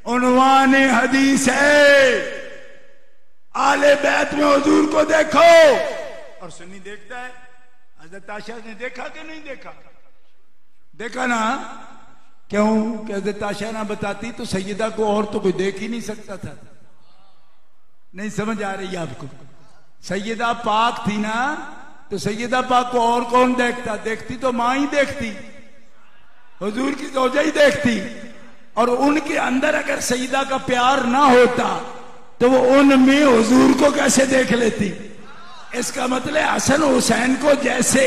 उन्वाने हदीस है। आले बैत में हुजूर को देखो। और सुन्नी देखता है। हजरत आयशा ने देखा कि नहीं देखा? देखा ना। क्यों? कि हजरत आयशा ना बताती तो सैयदा को और तो कोई देख ही नहीं सकता था। नहीं समझ आ रही आपको? सैयदा पाक थी ना, तो सैयदा पाक को और कौन देखता? देखती तो मां ही देखती, हुजूर की ज़ौजा ही देखती। और उनके अंदर अगर सैयदा का प्यार ना होता तो वो उनमें हुजूर को कैसे देख लेती? इसका मतलब हसन हुसैन को जैसे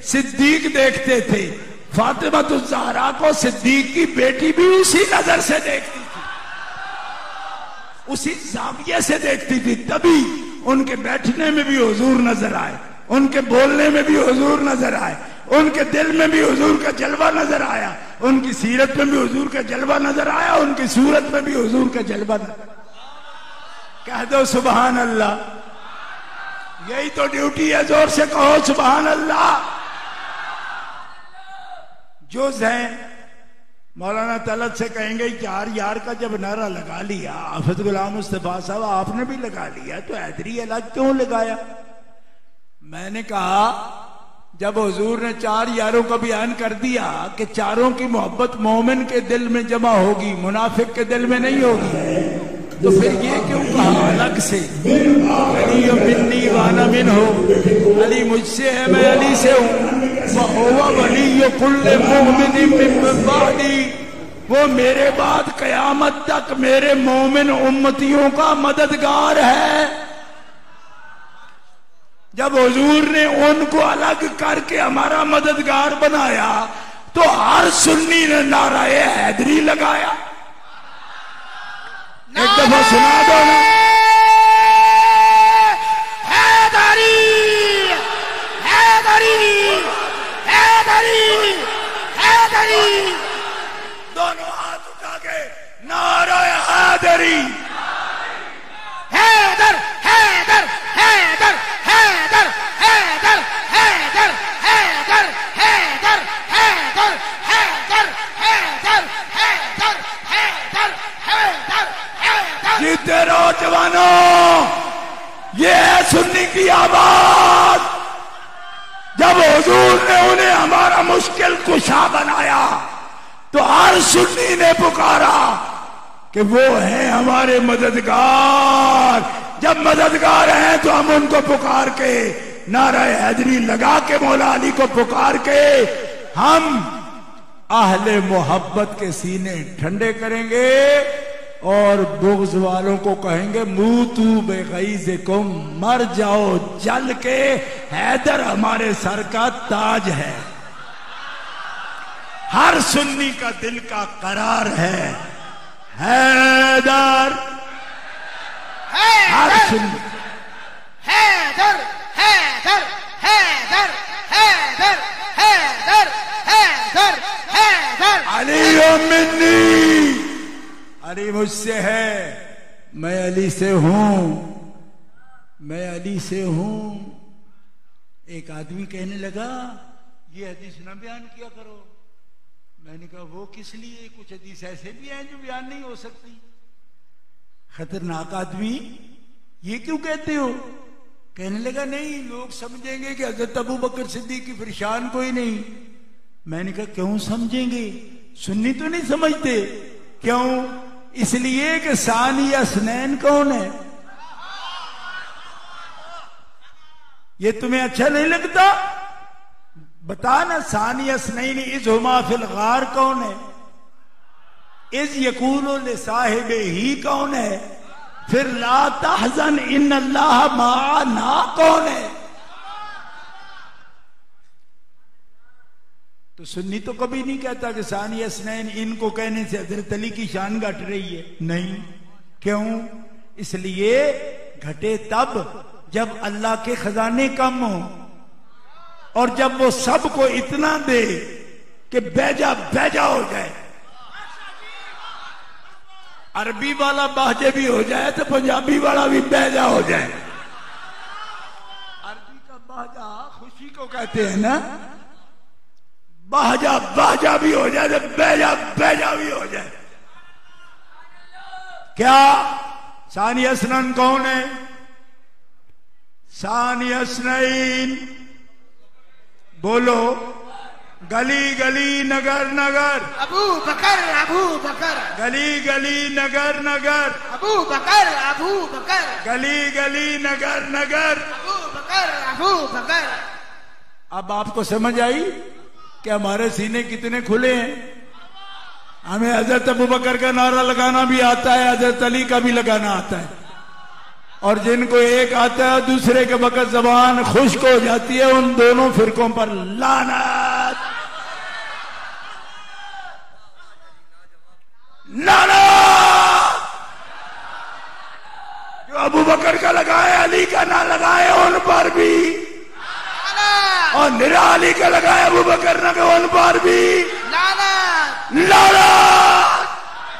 सिद्दीक देखते थे, फातिमा तो ज़हरा को सिद्दीक की बेटी भी उसी नजर से देखती थी, उसी जाविये से देखती थी। तभी उनके बैठने में भी हुजूर नजर आए, उनके बोलने में भी हुजूर नजर आए, उनके दिल में भी हुजूर का जलवा नजर आया, उनकी सीरत में भी हुजूर का जलवा नजर आया, उनकी सूरत में भी हुजूर का जलवा नजर आया। कह दो सुभान अल्लाह। यही तो ड्यूटी है। जोर से कहो सुभान अल्लाह। जुज़ है। मौलाना तलत से कहेंगे 4 यार का जब नारा लगा लिया, हाफिज गुलाम मुस्तफा साहब आपने भी लगा लिया, तो हैदरी अलग क्यों लगाया? मैंने कहा जब हुजूर ने 4 यारों का बयान कर दिया कि चारों की मोहब्बत मोमिन के दिल में जमा होगी, मुनाफिक के दिल में नहीं होगी, तो फिर ये क्यों कहा अलग से? अली मिन्नी वाना मिन हो, अली मुझसे है मैं अली से हूँ, वली कुल्ले मोमिन मिन बादी, वो मेरे बाद कयामत तक मेरे मोमिन उम्मतियों का मददगार है। जब हुजूर ने उनको अलग करके हमारा मददगार बनाया तो हर सुन्नी ने नाराए हैदरी लगाया। एक दफा सुना दो ना। हैदरी हैदरी हैदरी हैदरी। दोनों हाथ उठा के नाराए हैदरी। हैदर हैदर हैदर हैदर हैदर हैदर हैदर हैदर हैदर हैदर हैदर हैदर हैदर हैदर। जीते रहो जवानों, ये है सुन्नी की आवाज। जब हुजूर ने उन्हें हमारा मुश्किल कुशा बनाया तो हर सुन्नी ने पुकारा कि वो है हमारे मददगार। जब मददगार हैं तो हम उनको पुकार के नारा हैदरी लगा के मौला अली को पुकार के हम अहले मोहब्बत के सीने ठंडे करेंगे और बुग़्ज़ वालों को कहेंगे मूतू बेग़ैज़िकुम, मर जाओ जल के, हैदर हमारे सर का ताज है। हर सुन्नी का दिल का करार है हैदर। हर सुन्नी हैदर हैदर हैदर हैदर हैदर हैदर हैदर। अली मिन्नी, अली मुझसे है, मैं अली से हूं, मैं अली से हूं। एक आदमी कहने लगा ये हदीस ना बयान किया करो। मैंने कहा वो किस लिए? कुछ हदीस ऐसे भी हैं जो बयान नहीं हो सकती। खतरनाक आदमी, ये क्यों कहते हो? कहने लगा नहीं, लोग समझेंगे कि हजरत अबू बकर सिद्दीक की फिर शान कोई नहीं। मैंने कहा क्यों समझेंगे, सुन्नी तो नहीं समझते। क्यों? इसलिए कि सानी असनैन कौन है? ये तुम्हें अच्छा नहीं लगता? बता ना, सानी असनैन इज हुमा फिल गार कौन है? इज यकूलो ले साहिब ही कौन है? फिर ला तहजन इन अल्लाह माना कौन है? तो सुन्नी तो कभी नहीं कहता कि सानी असनैन, इनको कहने से हजरत अली की शान घट रही है। नहीं। क्यों? इसलिए घटे तब जब अल्लाह के खजाने कम हो और जब वो सबको इतना दे कि बेजा बेजा हो जाए। अरबी वाला बाजे भी हो जाए तो पंजाबी वाला भी बेजा हो जाए। अरबी का बाजा खुशी को कहते हैं ना, बाजा बाजा भी हो जाए तो बेजा बेजा भी हो जाए। क्या सानी असनैन कौन है? सानी असनैन बोलो, गली गली नगर नगर अबू बकर, अबू बकर, गली गली नगर नगर अबू बकर, अबू बकर, गली गली नगर नगर अबू बकर, अबू बकर। अब आपको समझ आई कि हमारे सीने कितने खुले हैं। हमें हजरत अबू बकर का नारा लगाना भी आता है, हजरत अली का भी लगाना आता है। और जिनको एक आता है दूसरे के वक्त जबान खुश्क हो जाती है, उन दोनों फिरकों पर लानत लानत। जो अबू बकर का लगाए अली का ना लगाए उन पर भी, और निरा अली का लगाए अबू बकर ना के उन पर भी लानत लानत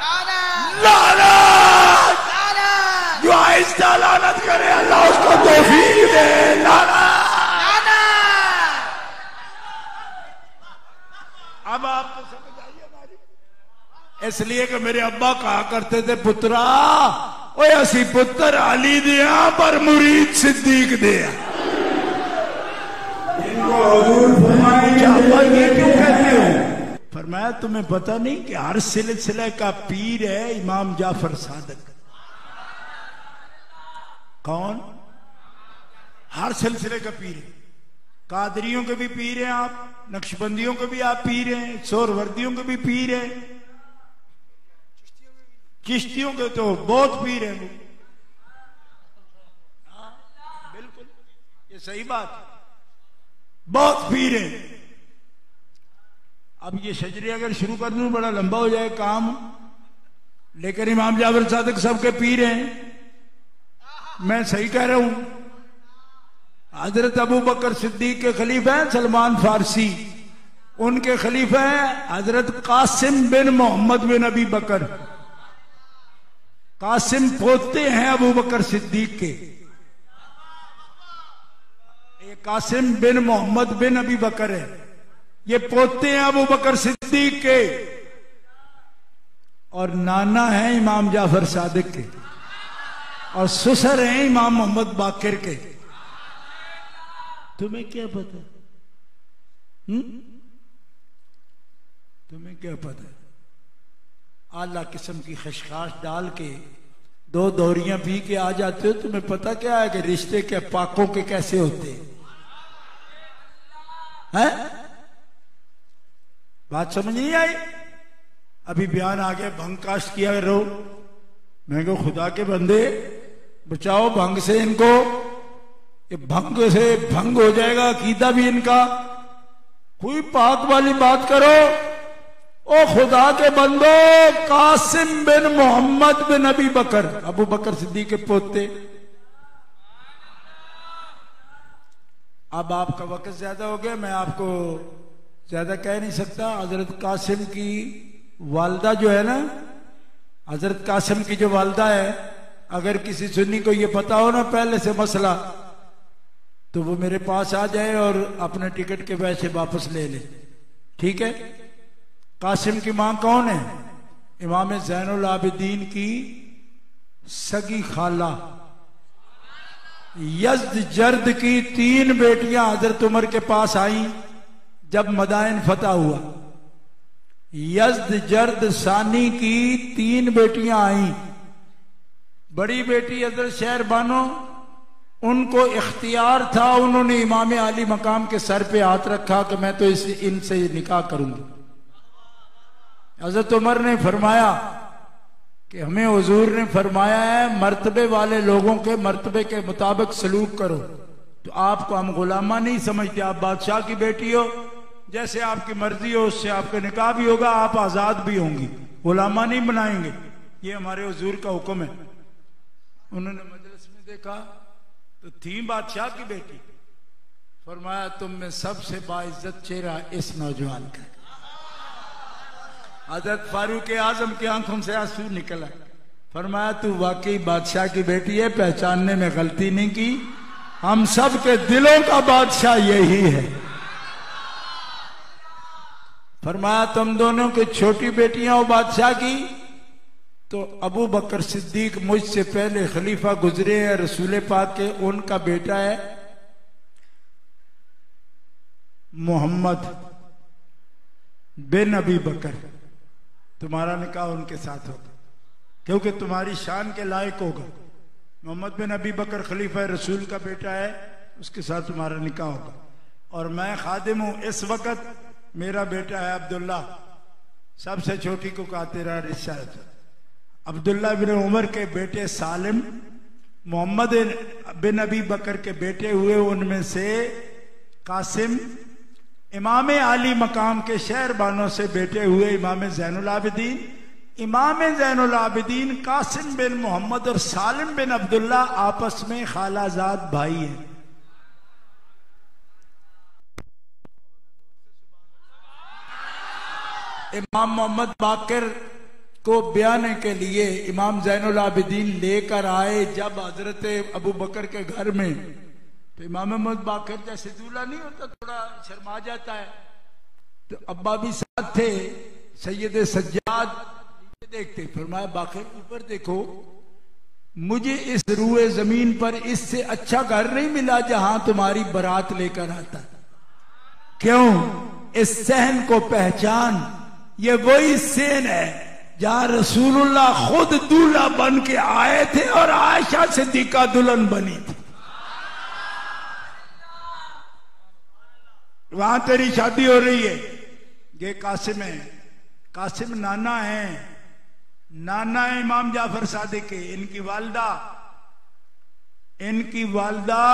लानत लानत। लानत जो आहिस्ता लानत करे अल्लाह उसको तौफीक दे। लानत। लानत। अब आपको समझ आई हमारी। इसलिए कि मेरे अब्बा कहा करते थे, पुत्रा ओए असी पुत्र अली दिया पर मुरीद सिद्दीक दिया। इनको हुजूर फरमाएंगे अब्बा ये क्यों कहते हो? फरमाया तुम्हें पता नहीं कि हर सिलसिले का पीर है इमाम जाफर सादिक। कौन? हर सिलसिले का पीर है। कादरियों के भी पीर हैं आप, नक्शबंदियों के भी आप पीर हैं, सोहरवर्दियों के भी पीर हैं, चिश्तियों के तो बहुत पीर हैं वो। बिल्कुल ये सही बात है, बहुत पीर हैं। अब ये शजरे अगर शुरू कर दूं बड़ा लंबा हो जाए काम, लेकिन इमाम जाफर सादिक सबके पीर हैं। मैं सही कह रहा हूं। हजरत अबू बकर सिद्दीक के खलीफा हैं सलमान फारसी, उनके खलीफा हैं हजरत कासिम बिन मोहम्मद बिन अबी बकर। कासिम पोते हैं अबू बकर सिद्दीक के। ये कासिम बिन मोहम्मद बिन अबी बकर है, ये पोते हैं अबू बकर सिद्दीक के, और नाना है इमाम जाफर सादिक के, और ससुर हैं इमाम मोहम्मद बाकिर के। तुम्हें क्या पता? तुम्हें क्या पता? आला किस्म की खशखाश डाल के 2 दौरियां पी के आ जाते हो, तुम्हें पता क्या है कि रिश्ते के पाकों के कैसे होते हैं? बात समझ नहीं आई? अभी बयान आ गया भंग काश्त किया करो। मैं कहो खुदा के बंदे बचाओ भंग से इनको, ये भंग से भंग हो जाएगा अकीदा भी इनका। कोई पाक वाली बात करो। ओ खुदा के बंदो, कासिम बिन मोहम्मद बिन अबी बकर, अबू बकर सिद्दीक के पोते। अब आपका वक्त ज्यादा हो गया, मैं आपको ज्यादा कह नहीं सकता। हजरत कासिम की वालदा जो है ना, हजरत कासिम की जो वालदा है, अगर किसी सुन्नी को ये पता हो ना पहले से मसला, तो वो मेरे पास आ जाए और अपने टिकट के पैसे वापस ले ले। ठीक है? कासिम की मां कौन है? इमाम ज़ैनुल आबिदीन की सगी खाला। यज़्द जर्द की 3 बेटियां हजरत उमर के पास आई, जब मदाइन फतह हुआ, यज़द जर्द सानी की 3 बेटियां आई। बड़ी बेटी हज़रत शहर बानो, उनको इख्तियार था, उन्होंने इमाम आली मकाम के सर पे हाथ रखा कि मैं तो इनसे निकाह करूंगी। हज़रत उमर ने फरमाया कि हमें हुजूर ने फरमाया है मर्तबे वाले लोगों के मर्तबे के मुताबिक सलूक करो, तो आपको हम गुलामा नहीं समझते, आप बादशाह की बेटी हो, जैसे आपकी मर्जी हो उससे आपका निकाह भी होगा, आप आजाद भी होंगी, गुलामा नहीं बनाएंगे, ये हमारे हुजूर का हुक्म है। उन्होंने मजलिस में देखा तो थी बादशाह की बेटी, फरमाया तुम में सबसे बाइज्जत चेहरा इस नौजवान का। हजरत फारूक आजम की आंखों से आंसू निकला, फरमाया तू वाकई बादशाह की बेटी है, पहचानने में गलती नहीं की, हम सब के दिलों का बादशाह यही है। फरमाया तुम दोनों की छोटी बेटियां हो बादशाह की, तो अबू बकर सिद्दीक मुझसे पहले खलीफा गुजरे हैं रसूल पाक के, उनका बेटा है मोहम्मद बिन अबी बकर, तुम्हारा निकाह उनके साथ होगा क्योंकि तुम्हारी शान के लायक होगा। मोहम्मद बिन अबी बकर खलीफा रसूल का बेटा है, उसके साथ तुम्हारा निकाह होगा। और मैं खादिम हूं, इस वक्त मेरा बेटा है अब्दुल्ला, सबसे छोटी को कहा तेरा रिश्ता है। अब्दुल्ला बिन उमर के बेटे सालिम मोहम्मद बिन अबी बकर के बेटे हुए, उनमें से कासिम इमाम आली मकाम के शहर बानों से बेटे हुए इमाम ज़ैनुल आबिदीन। इमाम ज़ैनुल आबिदीन कासिम बिन मोहम्मद और सालिम बिन अब्दुल्ला आपस में खालाजाद भाई हैं। इमाम मोहम्मद बाकर को ब्याने के लिए इमाम ज़ैनुल आबिदीन लेकर आए जब हजरत अबू बकर के घर में, तो इमाम मोहम्मद बाकर जैसे दूल्हा नहीं होता, थोड़ा शर्मा जाता है, तो अब्बा भी साथ थे, सैयद सज्जाद नीचे देखते, फरमाया बाकर ऊपर देखो, मुझे इस रूए जमीन पर इससे अच्छा घर नहीं मिला जहां तुम्हारी बारात लेकर आता। क्यों? इस सहन को पहचान, ये वही सेन है जहां रसूलुल्लाह खुद दूल्हा बन के आए थे और आयशा सिद्दीका दुल्हन बनी थी। वहां तेरी शादी हो रही है, ये कासिम है, कासिम नाना है, नाना है इमाम जाफर सादिक के। इनकी वालदा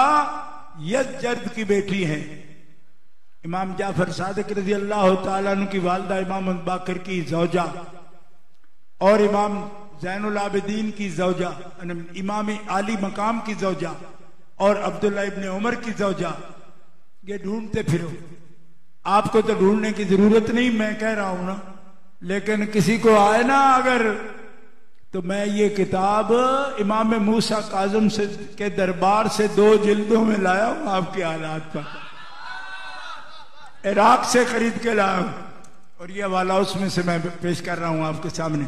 यज़द की बेटी है, इमाम जाफर सादिक रजी अल्लाह तआला अन्हु की वालदा इमाम बाकर की जौजा और इमाम ज़ैनुल आबिदीन की जौजा, इमाम आली मकाम की जौजा और अब्दुल्ला इब्ने उमर की जौजा। ये ढूंढते फिरो, आपको तो ढूंढने की जरूरत नहीं, मैं कह रहा हूं ना, लेकिन किसी को आए ना अगर, तो मैं ये किताब इमाम मूसा काज़म से के दरबार से 2 जिल्दों में लाया हूं, आपके हालात पर इराक से खरीद के लाया हूं, और ये हवाला उसमें से मैं पेश कर रहा हूं आपके सामने।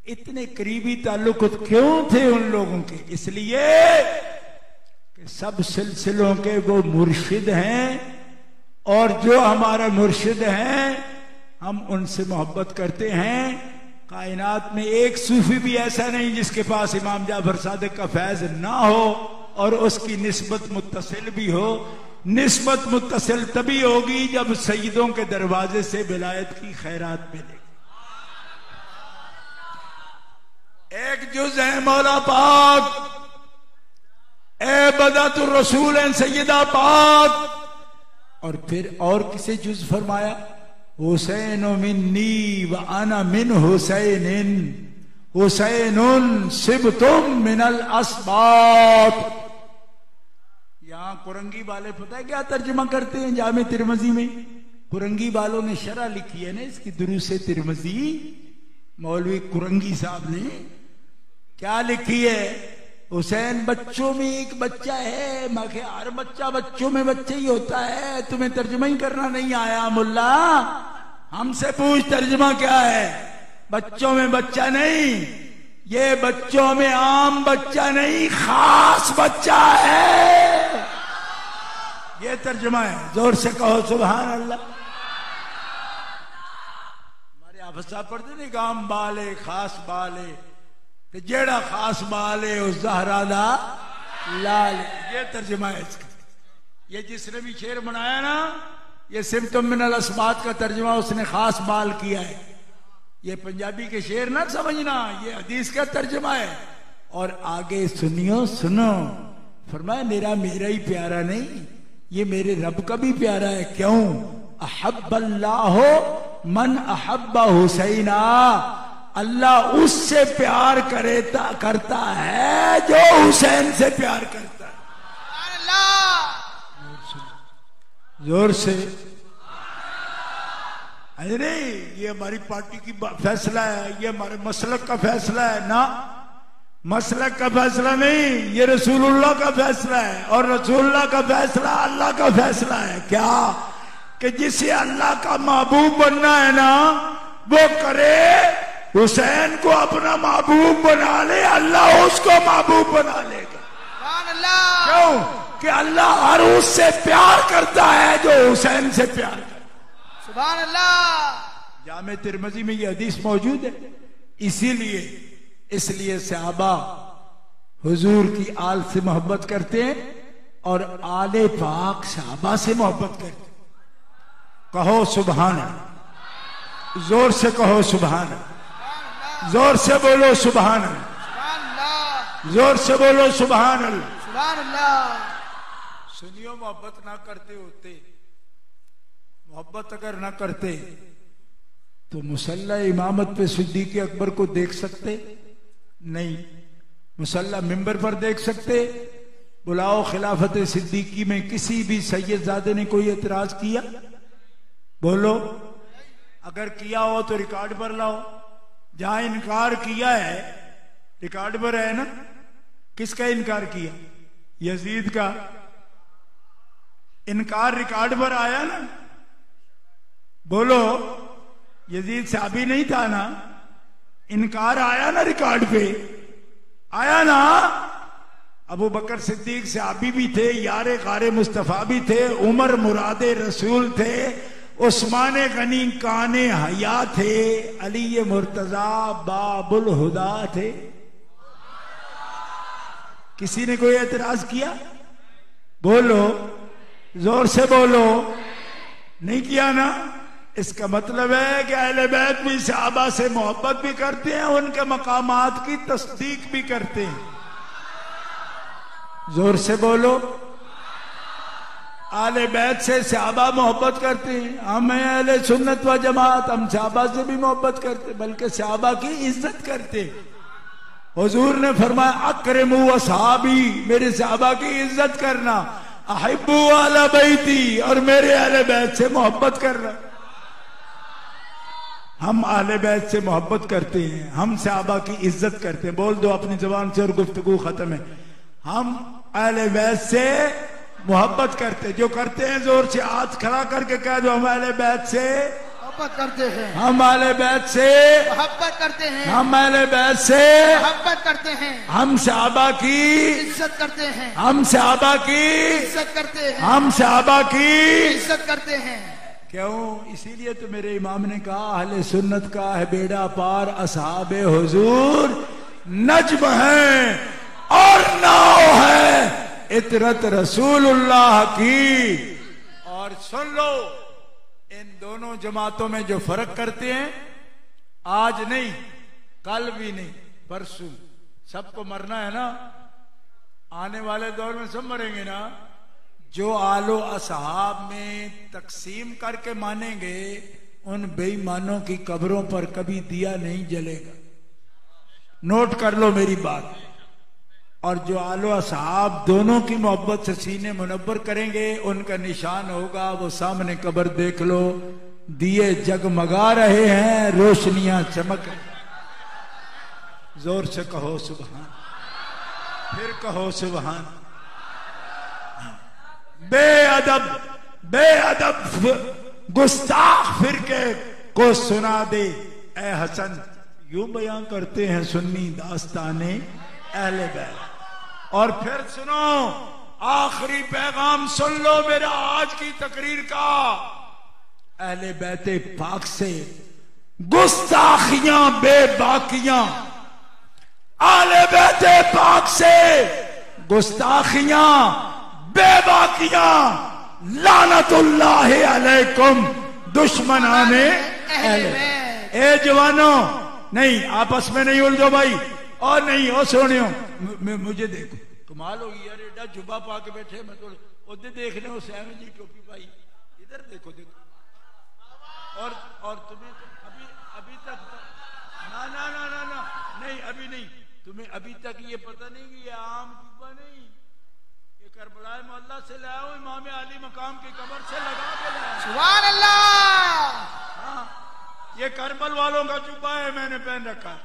इतने करीबी ताल्लुक क्यों थे उन लोगों के? इसलिए कि सब सिलसिलों के वो मुर्शिद हैं, और जो हमारा मुर्शिद हैं हम उनसे मोहब्बत करते हैं। कायनात में एक सूफी भी ऐसा नहीं जिसके पास इमाम जाफर सादिक का फैज ना हो और उसकी निस्बत मुत्तसिल भी हो। निस्बत मुत्तसिल तभी होगी जब सईदों के दरवाजे से विलायत की खैरात मिलेगी। एक जुज़ है मौला पाक, ए बदातुर रसूल है सैयदा पाक, और फिर और किसे जुज़ फरमाया? हुसैन मिन्नी व अना मिन हुसैनिन, हुसैनुन सिबतुम मिनल अस्बात। यहां कुरंगी वाले पता है क्या तर्जुमा करते हैं? जामे तिरमजी में कुरंगी वालों ने शरह लिखी है ना इसकी, दुरूसे तिरमजी, मौलवी कुरंगी साहब ने क्या लिखी है? हुसैन बच्चों में एक बच्चा है। मैं कहा हर बच्चा बच्चों में बच्चा ही होता है, तुम्हें तर्जुमा ही करना नहीं आया मुल्ला? हमसे पूछ तर्जुमा क्या है? बच्चों में बच्चा नहीं, ये बच्चों में आम बच्चा नहीं, खास बच्चा है। ये तर्जुमा है। जोर से कहो सुभान अल्लाह। हमारे हाफिज साहब पढ़ते नहीं, गाम बाले खास बाले ते जेड़ा खास बाले उस जहरा दा लाल। ये तर्जुमा है इसका। ये जिसने भी शेर बनाया ना, ये सिम्तुम मिनल अस्बात का तर्जुमा उसने खास बाल किया है। ये पंजाबी के शेर ना समझना, ये हदीस का तर्जुमा है। और आगे सुनियो, सुनो, फरमाया मेरा ही प्यारा नहीं, ये मेरे रब का भी प्यारा है। क्यों? अहब्बल्लाहु मन अहब्बा हुसैना, अल्लाह उससे प्यार करता है जो हुसैन से प्यार करता है। जोर से अरे ये हमारी पार्टी की फैसला है, ये हमारे मसलक का फैसला है ना, मसलक का फैसला नहीं, ये रसूलुल्लाह का फैसला है। और रसूलुल्लाह का फैसला अल्लाह का फैसला है। क्या? कि जिसे अल्लाह का महबूब बनना है ना, वो करे, हुसैन को अपना महबूब बना ले, अल्लाह उसको महबूब बना लेगा। क्यों? कि अल्लाह हर उससे प्यार करता है जो हुसैन से प्यार करता। सुभान अल्लाह। जामे तिरमिज़ी में ये हदीस मौजूद है। इसलिए सहाबा हुजूर की आल से मोहब्बत करते हैं और आले पाक सहाबा से मोहब्बत करते हैं। कहो सुभान अल्लाह। जोर से कहो सुभान अल्लाह। जोर से बोलो सुभान अल्लाह। जोर से बोलो सुभान अल्लाह। सुनियो, मोहब्बत ना करते होते, मोहब्बत अगर ना करते तो मुसल्ला इमामत पे सिद्दीक़ अकबर को देख सकते नहीं, मुसल्ला मिंबर पर देख सकते। बुलाओ खिलाफत सिद्दीकी में किसी भी सैयदजादे ने कोई एतराज किया? बोलो। अगर किया हो तो रिकॉर्ड पर लाओ। जहां इनकार किया है रिकॉर्ड पर है ना। किसका इनकार किया? यजीद का इनकार रिकॉर्ड पर आया ना। बोलो। यजीद सहाबी नहीं था ना, इनकार आया ना रिकॉर्ड पे, आया ना। अबू बकर सिद्दीक सहाबी भी थे, यारे गारे मुस्तफा भी थे, उमर मुरादे रसूल थे, उस्मान गनी काने हया थे, अली मुर्तजा बाबुल हुदा थे। किसी ने कोई एतराज किया? बोलो, जोर से बोलो। नहीं किया ना। इसका मतलब है कि अहले बैत भी सहाबा से मोहब्बत भी करते हैं, उनके मकामात की तस्दीक भी करते हैं। जोर से बोलो। अहले बैत से सहाबा मोहब्बत करते हैं। हम हैं अहले सुन्नत व जमात, हम सहाबा से भी मोहब्बत करते, बल्कि सहाबा की इज्जत करते। हुजूर ने फरमाया अकरिमू असहाबी, मेरे सहाबा की इज्जत करना, अहिब्बू अहले बैती, और मेरे अहले बैत से मोहब्बत करना। हम अहले बैत से मोहब्बत करते हैं, हम सहाबा की इज्जत करते हैं। बोल दो अपनी जुबान से और गुफ्तगू खत्म है। हम अहले बैत से मोहब्बत करते, जो करते हैं जोर से हाथ खड़ा करके कह दो हम अहले बैत से मोहब्बत करते हैं, हम अहले बैत से मोहब्बत करते हैं, हम अहले बैत से मोहब्बत करते हैं, हम सहाबा की इज्जत करते हैं, हम सहाबा की इज्जत करते हैं, हम सहाबा की इज्जत करते हैं। क्यों? इसीलिए तो मेरे इमाम ने कहा अहले सुन्नत का है बेड़ा पार, असहाबे हुजूर नज्म है और नाव है इतरत रसूलुल्लाह की। और सुन लो, इन दोनों जमातों में जो फर्क करते हैं, आज नहीं, कल भी नहीं, परसों सबको मरना है ना, आने वाले दौर में सब मरेंगे ना। जो आलो असहाब में तकसीम करके मानेंगे, उन बेईमानों की कब्रों पर कभी दिया नहीं जलेगा। नोट कर लो मेरी बात। और जो आलो असहाब दोनों की मोहब्बत से सीने मुनव्वर करेंगे, उनका निशान होगा, वो सामने कब्र देख लो, दिए जगमगा रहे हैं, रोशनियां चमक। जोर से कहो सुभान, फिर कहो सुभान। बेअदब गुस्ताख फिरके को सुना दे ए हसन, यूं बयान करते हैं सुन्नी दास्ताने अहले बैत। और फिर सुनो, आखिरी पैगाम सुन लो मेरा आज की तकरीर का। अहले बैते पाक से गुस्ताखियां बेबाकियां, अहले बैते पाक से गुस्ताखियां बेबाकियां, लानतुल्लाह अलैकुम दुश्मनाने अहले। ए जवानों, नहीं आपस में नहीं उलझो भाई, और नहीं हो सोनियो, मुझे देखो कमाल होगी यार, एडा जुबा पा के बैठे, मैं तो उधर देख रहे हो सहमी जी टोपी पाई, इधर देखो देखो, और तुम्हें तो अभी तक ना ना ना ना ना नहीं, अभी नहीं, तुम्हें अभी तक ये पता नहीं कि ये आम जुबा नहीं, ये करबला मोहल्ला से लाया हूं, इमाम अली मकाम की कब्र से लगा के लाया। सुभान अल्लाह। हाँ, ये करबल वालों का जुबा है, मैंने पहन रखा है।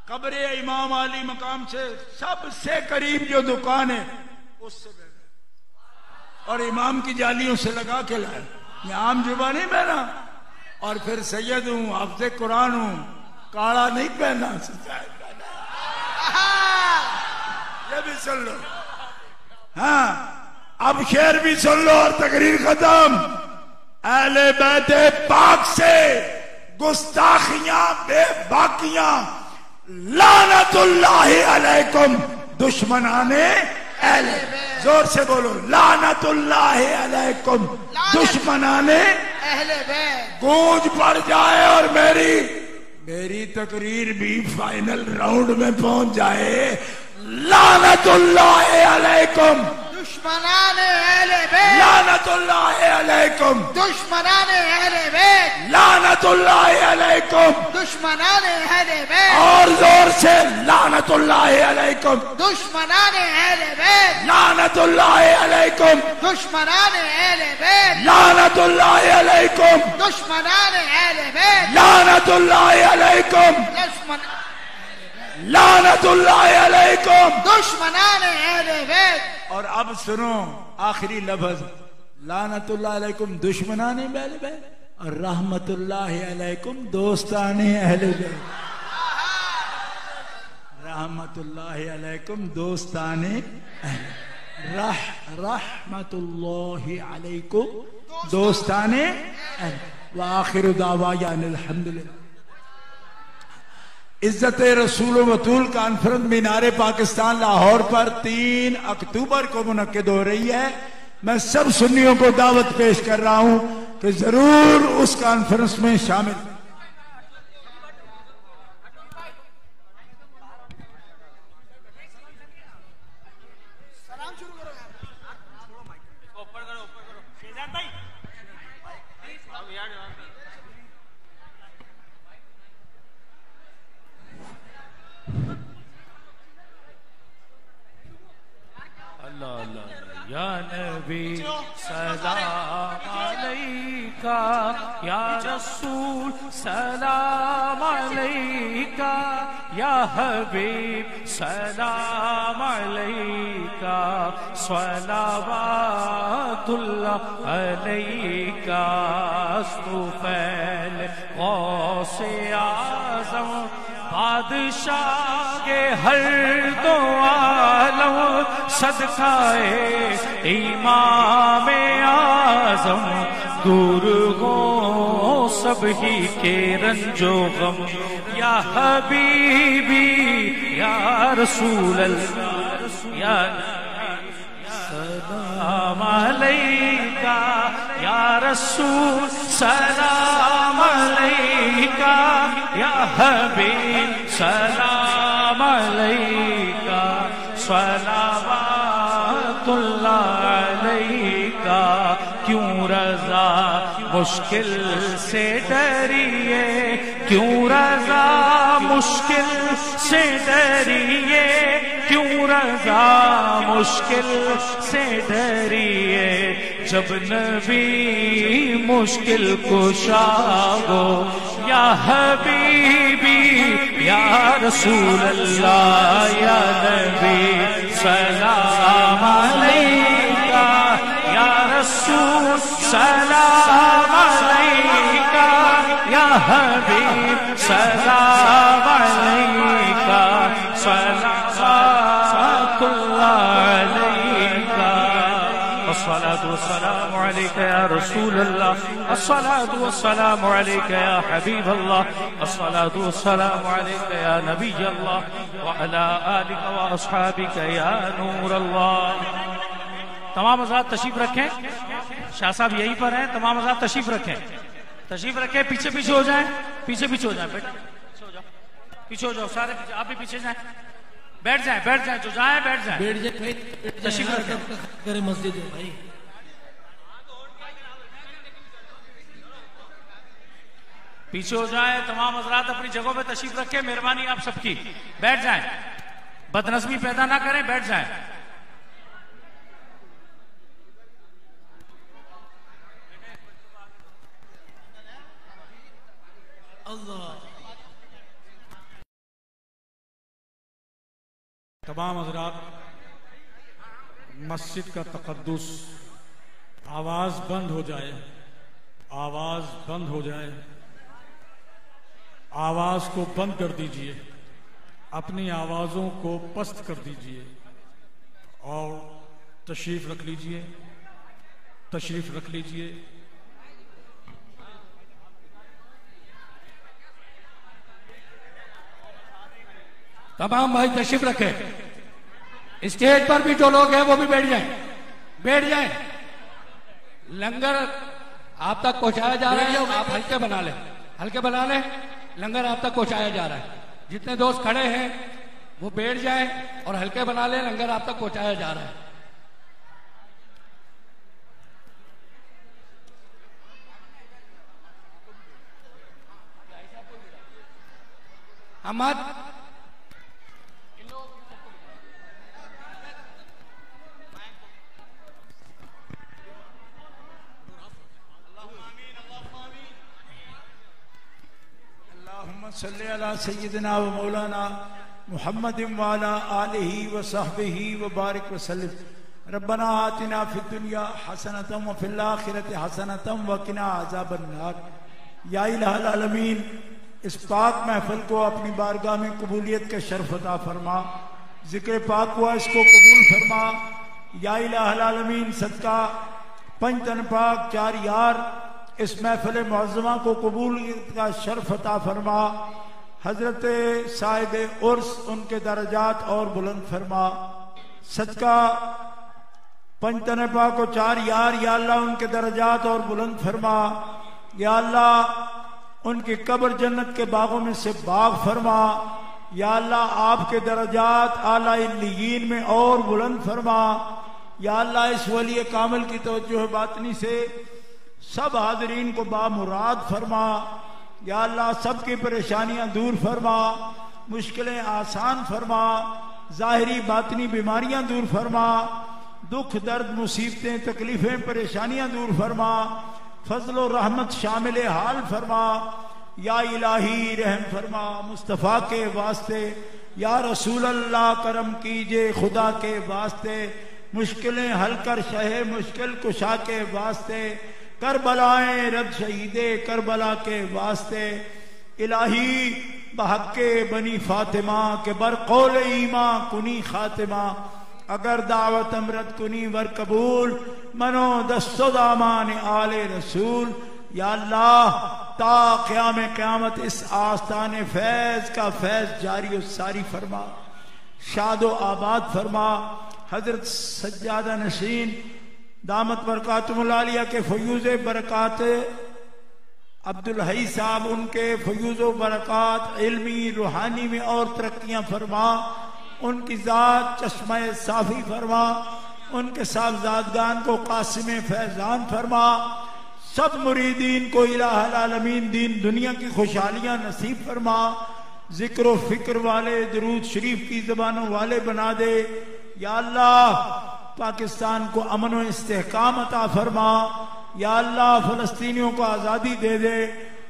कब्र इमाम अली मकाम से सबसे करीब जो दुकान है उससे पहना, और इमाम की जालियों से लगा के लाया। ये आम जुबा नहीं पहना, और फिर सैयद हूं, हाफ़िज़े कुरान हूं, काला नहीं पहना, ये भी सुन लो। हाँ, अब शेर भी सुन लो और तकरीर खत्म। अहले बैते पाक से गुस्ताखियां बेबाकियां, लानतुल्लाह अलैकुम दुश्मनाने अहले। जोर से बोलो, लानतुल्लाह अलैकुम दुश्मनाने अहले बैत। गूंज पड़ जाए और मेरी तकरीर भी फाइनल राउंड में पहुंच जाए। लानतुल्लाह अलैकुम दुश्मनाने अहले बैत। लानतुल्लाह अलैकुम दुश्मनाने अहले बैत। लानतुल्लाह अलैकुम दुश्मनाने अहले बैत। और जोर से लानतुल्लाह अलैकुम दुश्मनाने अहले बैत। लानतुल्लाह अलैकुम दुश्मनाने अहले बैत। लानतुल्लाह अलैकुम दुश्मनाने अहले बैत। लानतुल्लाह अलैकुम लानतुल्लाह अलैकुम दुश्मनाने अहले बैत। और अब सुनो आखिरी लफ्ज, लानतुल्लाह अलैकुम दुश्मनाने अहले बैत और रहमतुल्लाह अलैकुम दोस्ताने अहले बैत। रहमतुल्लाह अलैकुम दोस्ताने रहमतुल्लाह अलैकुम दोस्ताने। व आखिरु दावाना अल्हम्दुलिल्लाह। इज्जत रसूल वतूल कॉन्फ्रेंस मीनारे पाकिस्तान लाहौर पर 3 अक्टूबर को मुनक्किद हो रही है। मैं सब सुन्नियों को दावत पेश कर रहा हूं कि जरूर उस कॉन्फ्रेंस में शामिल। या नबी सलाम अलैका, या रसूल सलाम अलैका, या हबीब सलाम अलैका, सलावतुल्लाह अलैका। तुफैल गौसे आज़म बादशाह के हर दो आलम, सदकाए इमाम आज़म, दूर हो सभी के रंजो गम। या हबीबी या रसूल अल्लाह, या सलाम अलैका, या रसूल सलाम अलैका, या हबीब सलाम अलैका, सलावतुल्लाह अलैका। क्यों रज़ा मुश्किल से डरिए, क्यों रज़ा मुश्किल से डरिए, क्यों रज़ा मुश्किल से डरिए। जब नबी मुश्किल कुशा हो, या हबीबी या रसूल अल्लाह, या नबी सलाम अलैका, या रसूल सलाम अलैका, या हबीब सलाम अलैका, सलावतुल्लाह अलैका। वस्सलामु अलैका या रसूल अल्लाह, अस्सलातु वस्सलामु अलैका या हबीब अल्लाह, अस्सलातु वस्सलामु अलैका या नबी अल्लाह व अला आलिका व अस्हाबिका या नूर अल्लाह। तमाम हज़रात तशरीफ रखें, शाह साहब यहीं पर हैं। तमाम हज़रात तशरीफ रखें, तशरीफ रखें। पीछे पीछे हो जाएं, पीछे पीछे हो जाएं, बेटा पीछे हो जाओ, सारे पीछे, आप भी पीछे जाएं, बैठ जाएं, जो जाएं बैठ जाएं, तशरीफ रखें मस्जिद है भाई। पीछे हो जाए। तमाम हज़रात अपनी जगहों पे तशरीफ रखें, मेहरबानी आप सबकी, बैठ जाएं, बदनज़मी पैदा ना करें, बैठ जाएं। तमाम हज़रात मस्जिद का तक़द्दुस, आवाज़ बंद हो जाए, आवाज़ बंद हो जाए, आवाज़ को बंद कर दीजिए, अपनी आवाज़ों को पस्त कर दीजिए और तशरीफ़ रख लीजिए, तशरीफ़ रख लीजिए। तमाम भाई तशरीफ रखें। स्टेज पर भी जो लोग हैं वो भी बैठ जाएं, बैठ जाएं। लंगर आप तक पहुंचाया जा रहा है, आप हल्के बना लें, हल्के बना लें। लंगर आप तक पहुंचाया जा रहा है। जितने दोस्त खड़े हैं वो बैठ जाएं और हल्के बना लें, लंगर आप तक पहुंचाया जा रहा है। अहमद सल्ली अला सय्यिदना व मौलाना मुहम्मदिन व अला आलिहि व सहबिहि व बारिक व सल्लिम। रब्बना आतिना फिद दुनिया हसनतम व फिल आखिरति हसनतम व किना अज़ाबन नार। या इलाहल आलमीन, इस पाक महफिल को अपनी बारगाह में कबूलियत के शर्फ अता फरमा। जिक्र पाक हुआ, इसको कबूल फरमा। या इलाहल आलमीन, सदका पंजतन पाक चार यार, इस महफिल मुअज़्ज़मा को कबूलियत का शर्फ अता फरमा। हजरत साहिब उर्स, उनके दर्जात और बुलंद फरमा। सदका पंजतन पाक को चार यार, या अल्लाह उनके दर्जात और बुलंद फरमा। या अल्लाह उनकी कब्र जन्नत के बागों में से बाग फरमा। या अल्लाह आपके दर्जात आला इल्लियीन में और बुलंद फरमा। या अल्लाह इस वली कामिल की तवज्जुह बातनी से सब हाज़रीन को बामुराद फरमा। या अल्लाह सबकी परेशानियां दूर फरमा, मुश्किलें आसान फरमा, ज़ाहिरी बातनी बीमारियां दूर फरमा, दुख दर्द मुसीबतें तकलीफें परेशानियां दूर फरमा, फजल और रहमत शामिल हाल फरमा। या इलाही रहम फरमा मुस्तफ़ा के वास्ते। या रसूल अल्लाह करम कीजिए खुदा के वास्ते। मुश्किलें हल कर शहे मुश्किल कुशा के वास्ते। करबलाएं रब शहीदे करबला के वास्ते। इलाही बहक्के बनी फातिमा के बरकौल ईमा कुनी खातिमा। अगर दावत अमृत कुनी वर कबूल मनो दस्तो दामान आले रसूल। या अल्लाह ता क़याम क़यामत इस आस्ताने फैज का फैज जारी और सारी फरमा, शादो आबाद फरमा। हजरत सज्जादा नशीन दामत बरकातुहुल आलिया के फयूज़ बरकात अब्दुल हई साहब, उनके फयूज़ बरकात इल्मी रूहानी में और तरक्कियां फरमा। उनकी ज़ात चश्मा साफ़ी फरमा। उनके साहबजादगान को कासिम फैजान फरमा। सब मुरीदीन को इलाहुल आलमीन दीन दुनिया की खुशहालियां नसीब फरमा। जिक्र व फिक्र वाले, दरूद शरीफ की ज़बानों वाले बना दे। या अल्लाह पाकिस्तान को अमन व इस्तेहकाम अता फरमा। या अल्लाह फ़लस्तीनियों को आज़ादी दे दे।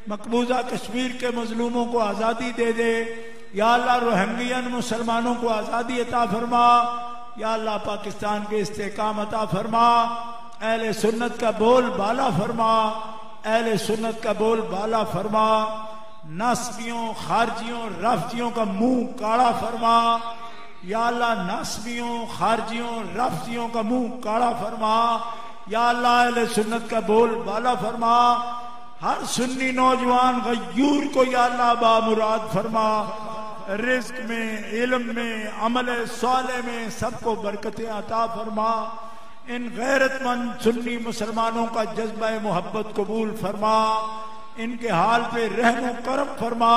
मकबूजा कश्मीर के मजलूमों को आज़ादी दे दे। या अल्लाह रोहिंग्यन मुसलमानों को आज़ादी अता फरमा। या अल्लाह पाकिस्तान के इस्तेहकाम अता फरमा। अहले सुन्नत का बोल बाला फरमा। अहले सुन्नत का बोल बाला फरमा। नास्बियों खारजियों रफ्जियों का मुंह काड़ा फरमा। या अल्लाह नास्बियों खारजियों रफ्जियों का मुंह काड़ा फरमा। या अल्लाह अहले सुन्नत का बोल बाला फरमा, हर सुन्नी नौजवान गयूर को या अल्लाह बामुराद फरमा, रिज्क में, इल्म में, अमल साले में सबको बरकतें अता फरमा। इन गैरतमंद सुन्नी मुसलमानों का जज्बा मोहब्बत कबूल फरमा, इनके हाल पे रहम करम फरमा।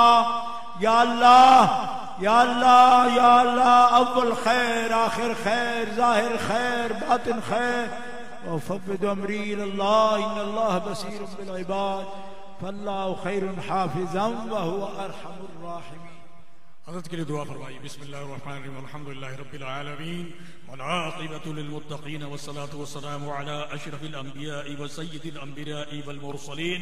या अल्लाह या अल्लाह या अल्लाह, अव्वल खैर, आखिर खैर, जाहिर खैर, बातिन खैर। वफ़व्विद अमरी इलल्लाह, इन्नल्लाह बसीरुम बिल इबाद, फल्लाहु खैरुन हाफिज़न व हुवा अरहमुर राहिमीन। हज़रत के लिए दुआ फरमाइए। बिस्मिल्लाहिर्रहमानिर्रहीम, अल्हम्दुलिल्लाहि रब्बिल आलमीन, वल आक़िबतु लिल मुत्तक़ीन, वस्सलातु वस्सलामु अला अशरफिल अंबिया'i व सय्यिदिल अंबिया'i वल मुरसलीन।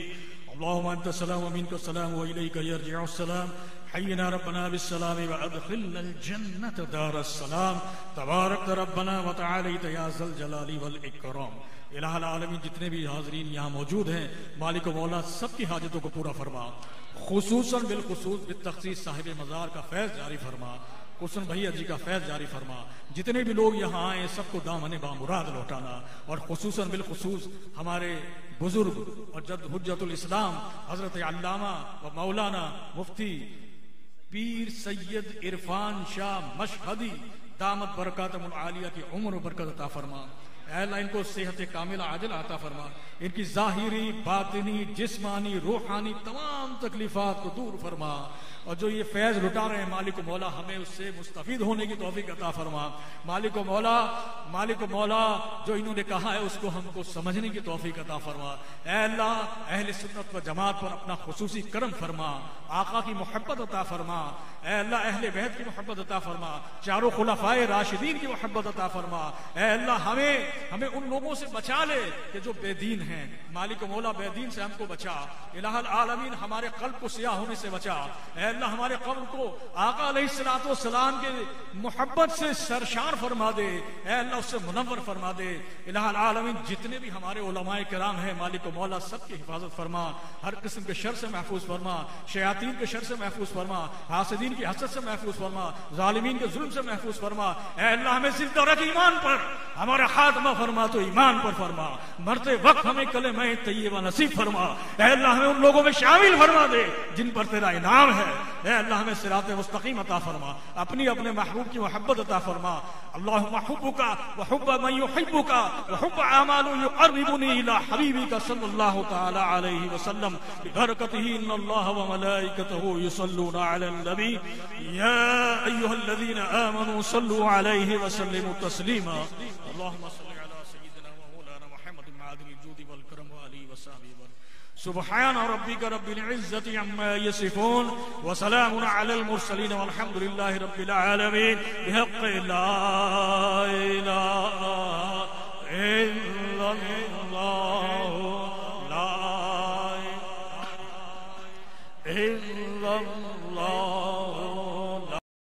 अल्लाहुम्मा अंतस सलाम व मिनकस सलाम व इलैका यरजि'ुस सलाम। हय्यिना रब्बना बिस सलाम व अदखिलनल जन्नत दारस सलाम। तबारक रब्बना व तआलैत या ज़ल जलाली वल इकराम। इलाहुल आलमीन, जितने भी हाज़रीन यहाँ मौजूद हैं, मालिक मौला सबकी हाजतों को पूरा फरमा। खुसूसन बिलखुसूस बितख़सीस साहिब मज़ार का फैज़ जारी फरमा, कुसन भैया जी का फैज़ जारी फरमा। जितने भी लोग यहाँ आए सबको दामन बामुराद लौटाना, और खुसूसन बिलखुसूस हमारे बुजुर्ग और जद हुज्जतुल इस्लाम हज़रत अल्लामा व मौलाना मुफ्ती पीर सैयद इरफान शाह मशहदी दामत बरकातुल आलिया की उम्र बरकत अता फरमा। अल्लाह इनको सेहत कामिला आजिल अता फरमा, इनकी ज़ाहिरी, बातिनी, जिस्मानी, रूहानी तमाम तकलीफात को दूर फरमा, और जो ये फैज़ लुटा रहे हैं मालिक मौला हमें उससे मुस्तफ़ीद होने की तौफीक अता फरमा। मालिक मौला जो इन्होंने कहा है उसको हमको समझने की तौफीक अता फरमा। ऐ अल्लाह अहले सुन्नत व जमात पर अपना खुसूसी करम फरमा, आका की मोहब्बत अता फरमा। ऐ अल्लाह अहले बैत की मोहब्बत अता फरमा, चारों खुलफाए राशिदीन की मोहब्बत अता फरमा। ऐ अल्लाह हमें उन लोगों से बचा ले कि जो बेदीन हैं। मालिक मौला बेदीन से हमको बचा। इलाहुल आलमीन हमारे क़ल्ब को सियाह होने से बचा। अल्लाह हमारे क़ल्ब को आका अलैहिस्सलातु वस्सलाम के मोहब्बत से सरशार फरमा दे। अल्लाह उससे मुनव्वर फरमा दे। इलाहुल आलमीन जितने भी हमारे उलमाए किराम हैं मालिक मौला सबकी हिफाजत फरमा, हर किस्म के शर से महफूज फरमा, शयातीन के शर से महफूज फरमा, हासिदीन की हसद से महफूज फरमा, जालिमीन के जुल्म से महफूज फरमा। अल्लाह हमें जिंदा रख ईमान पर, हमारा खात्मा फरमा तो ईमान पर फरमा, मरते वक्त हमें कलेमा तय्यबा नसीब फरमा। अल्लाह हमें उन लोगों में शामिल फरमा दे जिन पर तेरा इनाम है। अल्लाह हमें सिरात मुस्तकीम अता फरमा, अपनी अपने महबूब की मोहब्बत अता फरमा। अल्लाहुम्मा हुब्बुका व हुब्ब मन युहिब्बुका व हुब्ब अमालु युक़र्रिबुनी इला हबीबिका सल्लल्लाहु तआला अलैहि वसल्लम बिबरकतिही इन्नल्लाह व मलाइकतहु युसल्लूना अलन नबी या अय्युहल्लज़ीना आमनू सल्लू अलैहि व सल्लिमू तस्लीमा। अल्लाहुम्मा सल्लि अला सय्यिदिना व मौलाना मुहम्मदिन मादिनिल जूदि वल करम व आलिहि व सहबिहि। सुब्हान रब्बिका रब्बिल इज्जति अम्मा यसिफून व सलामुन अलल मुरसलीन वल्हम्दुलिल्लाहि रब्बिल आलमीन। बिहक़्क़ि ला इलाहा इल्लल्लाह ला इलाहा इल्लल्लाह।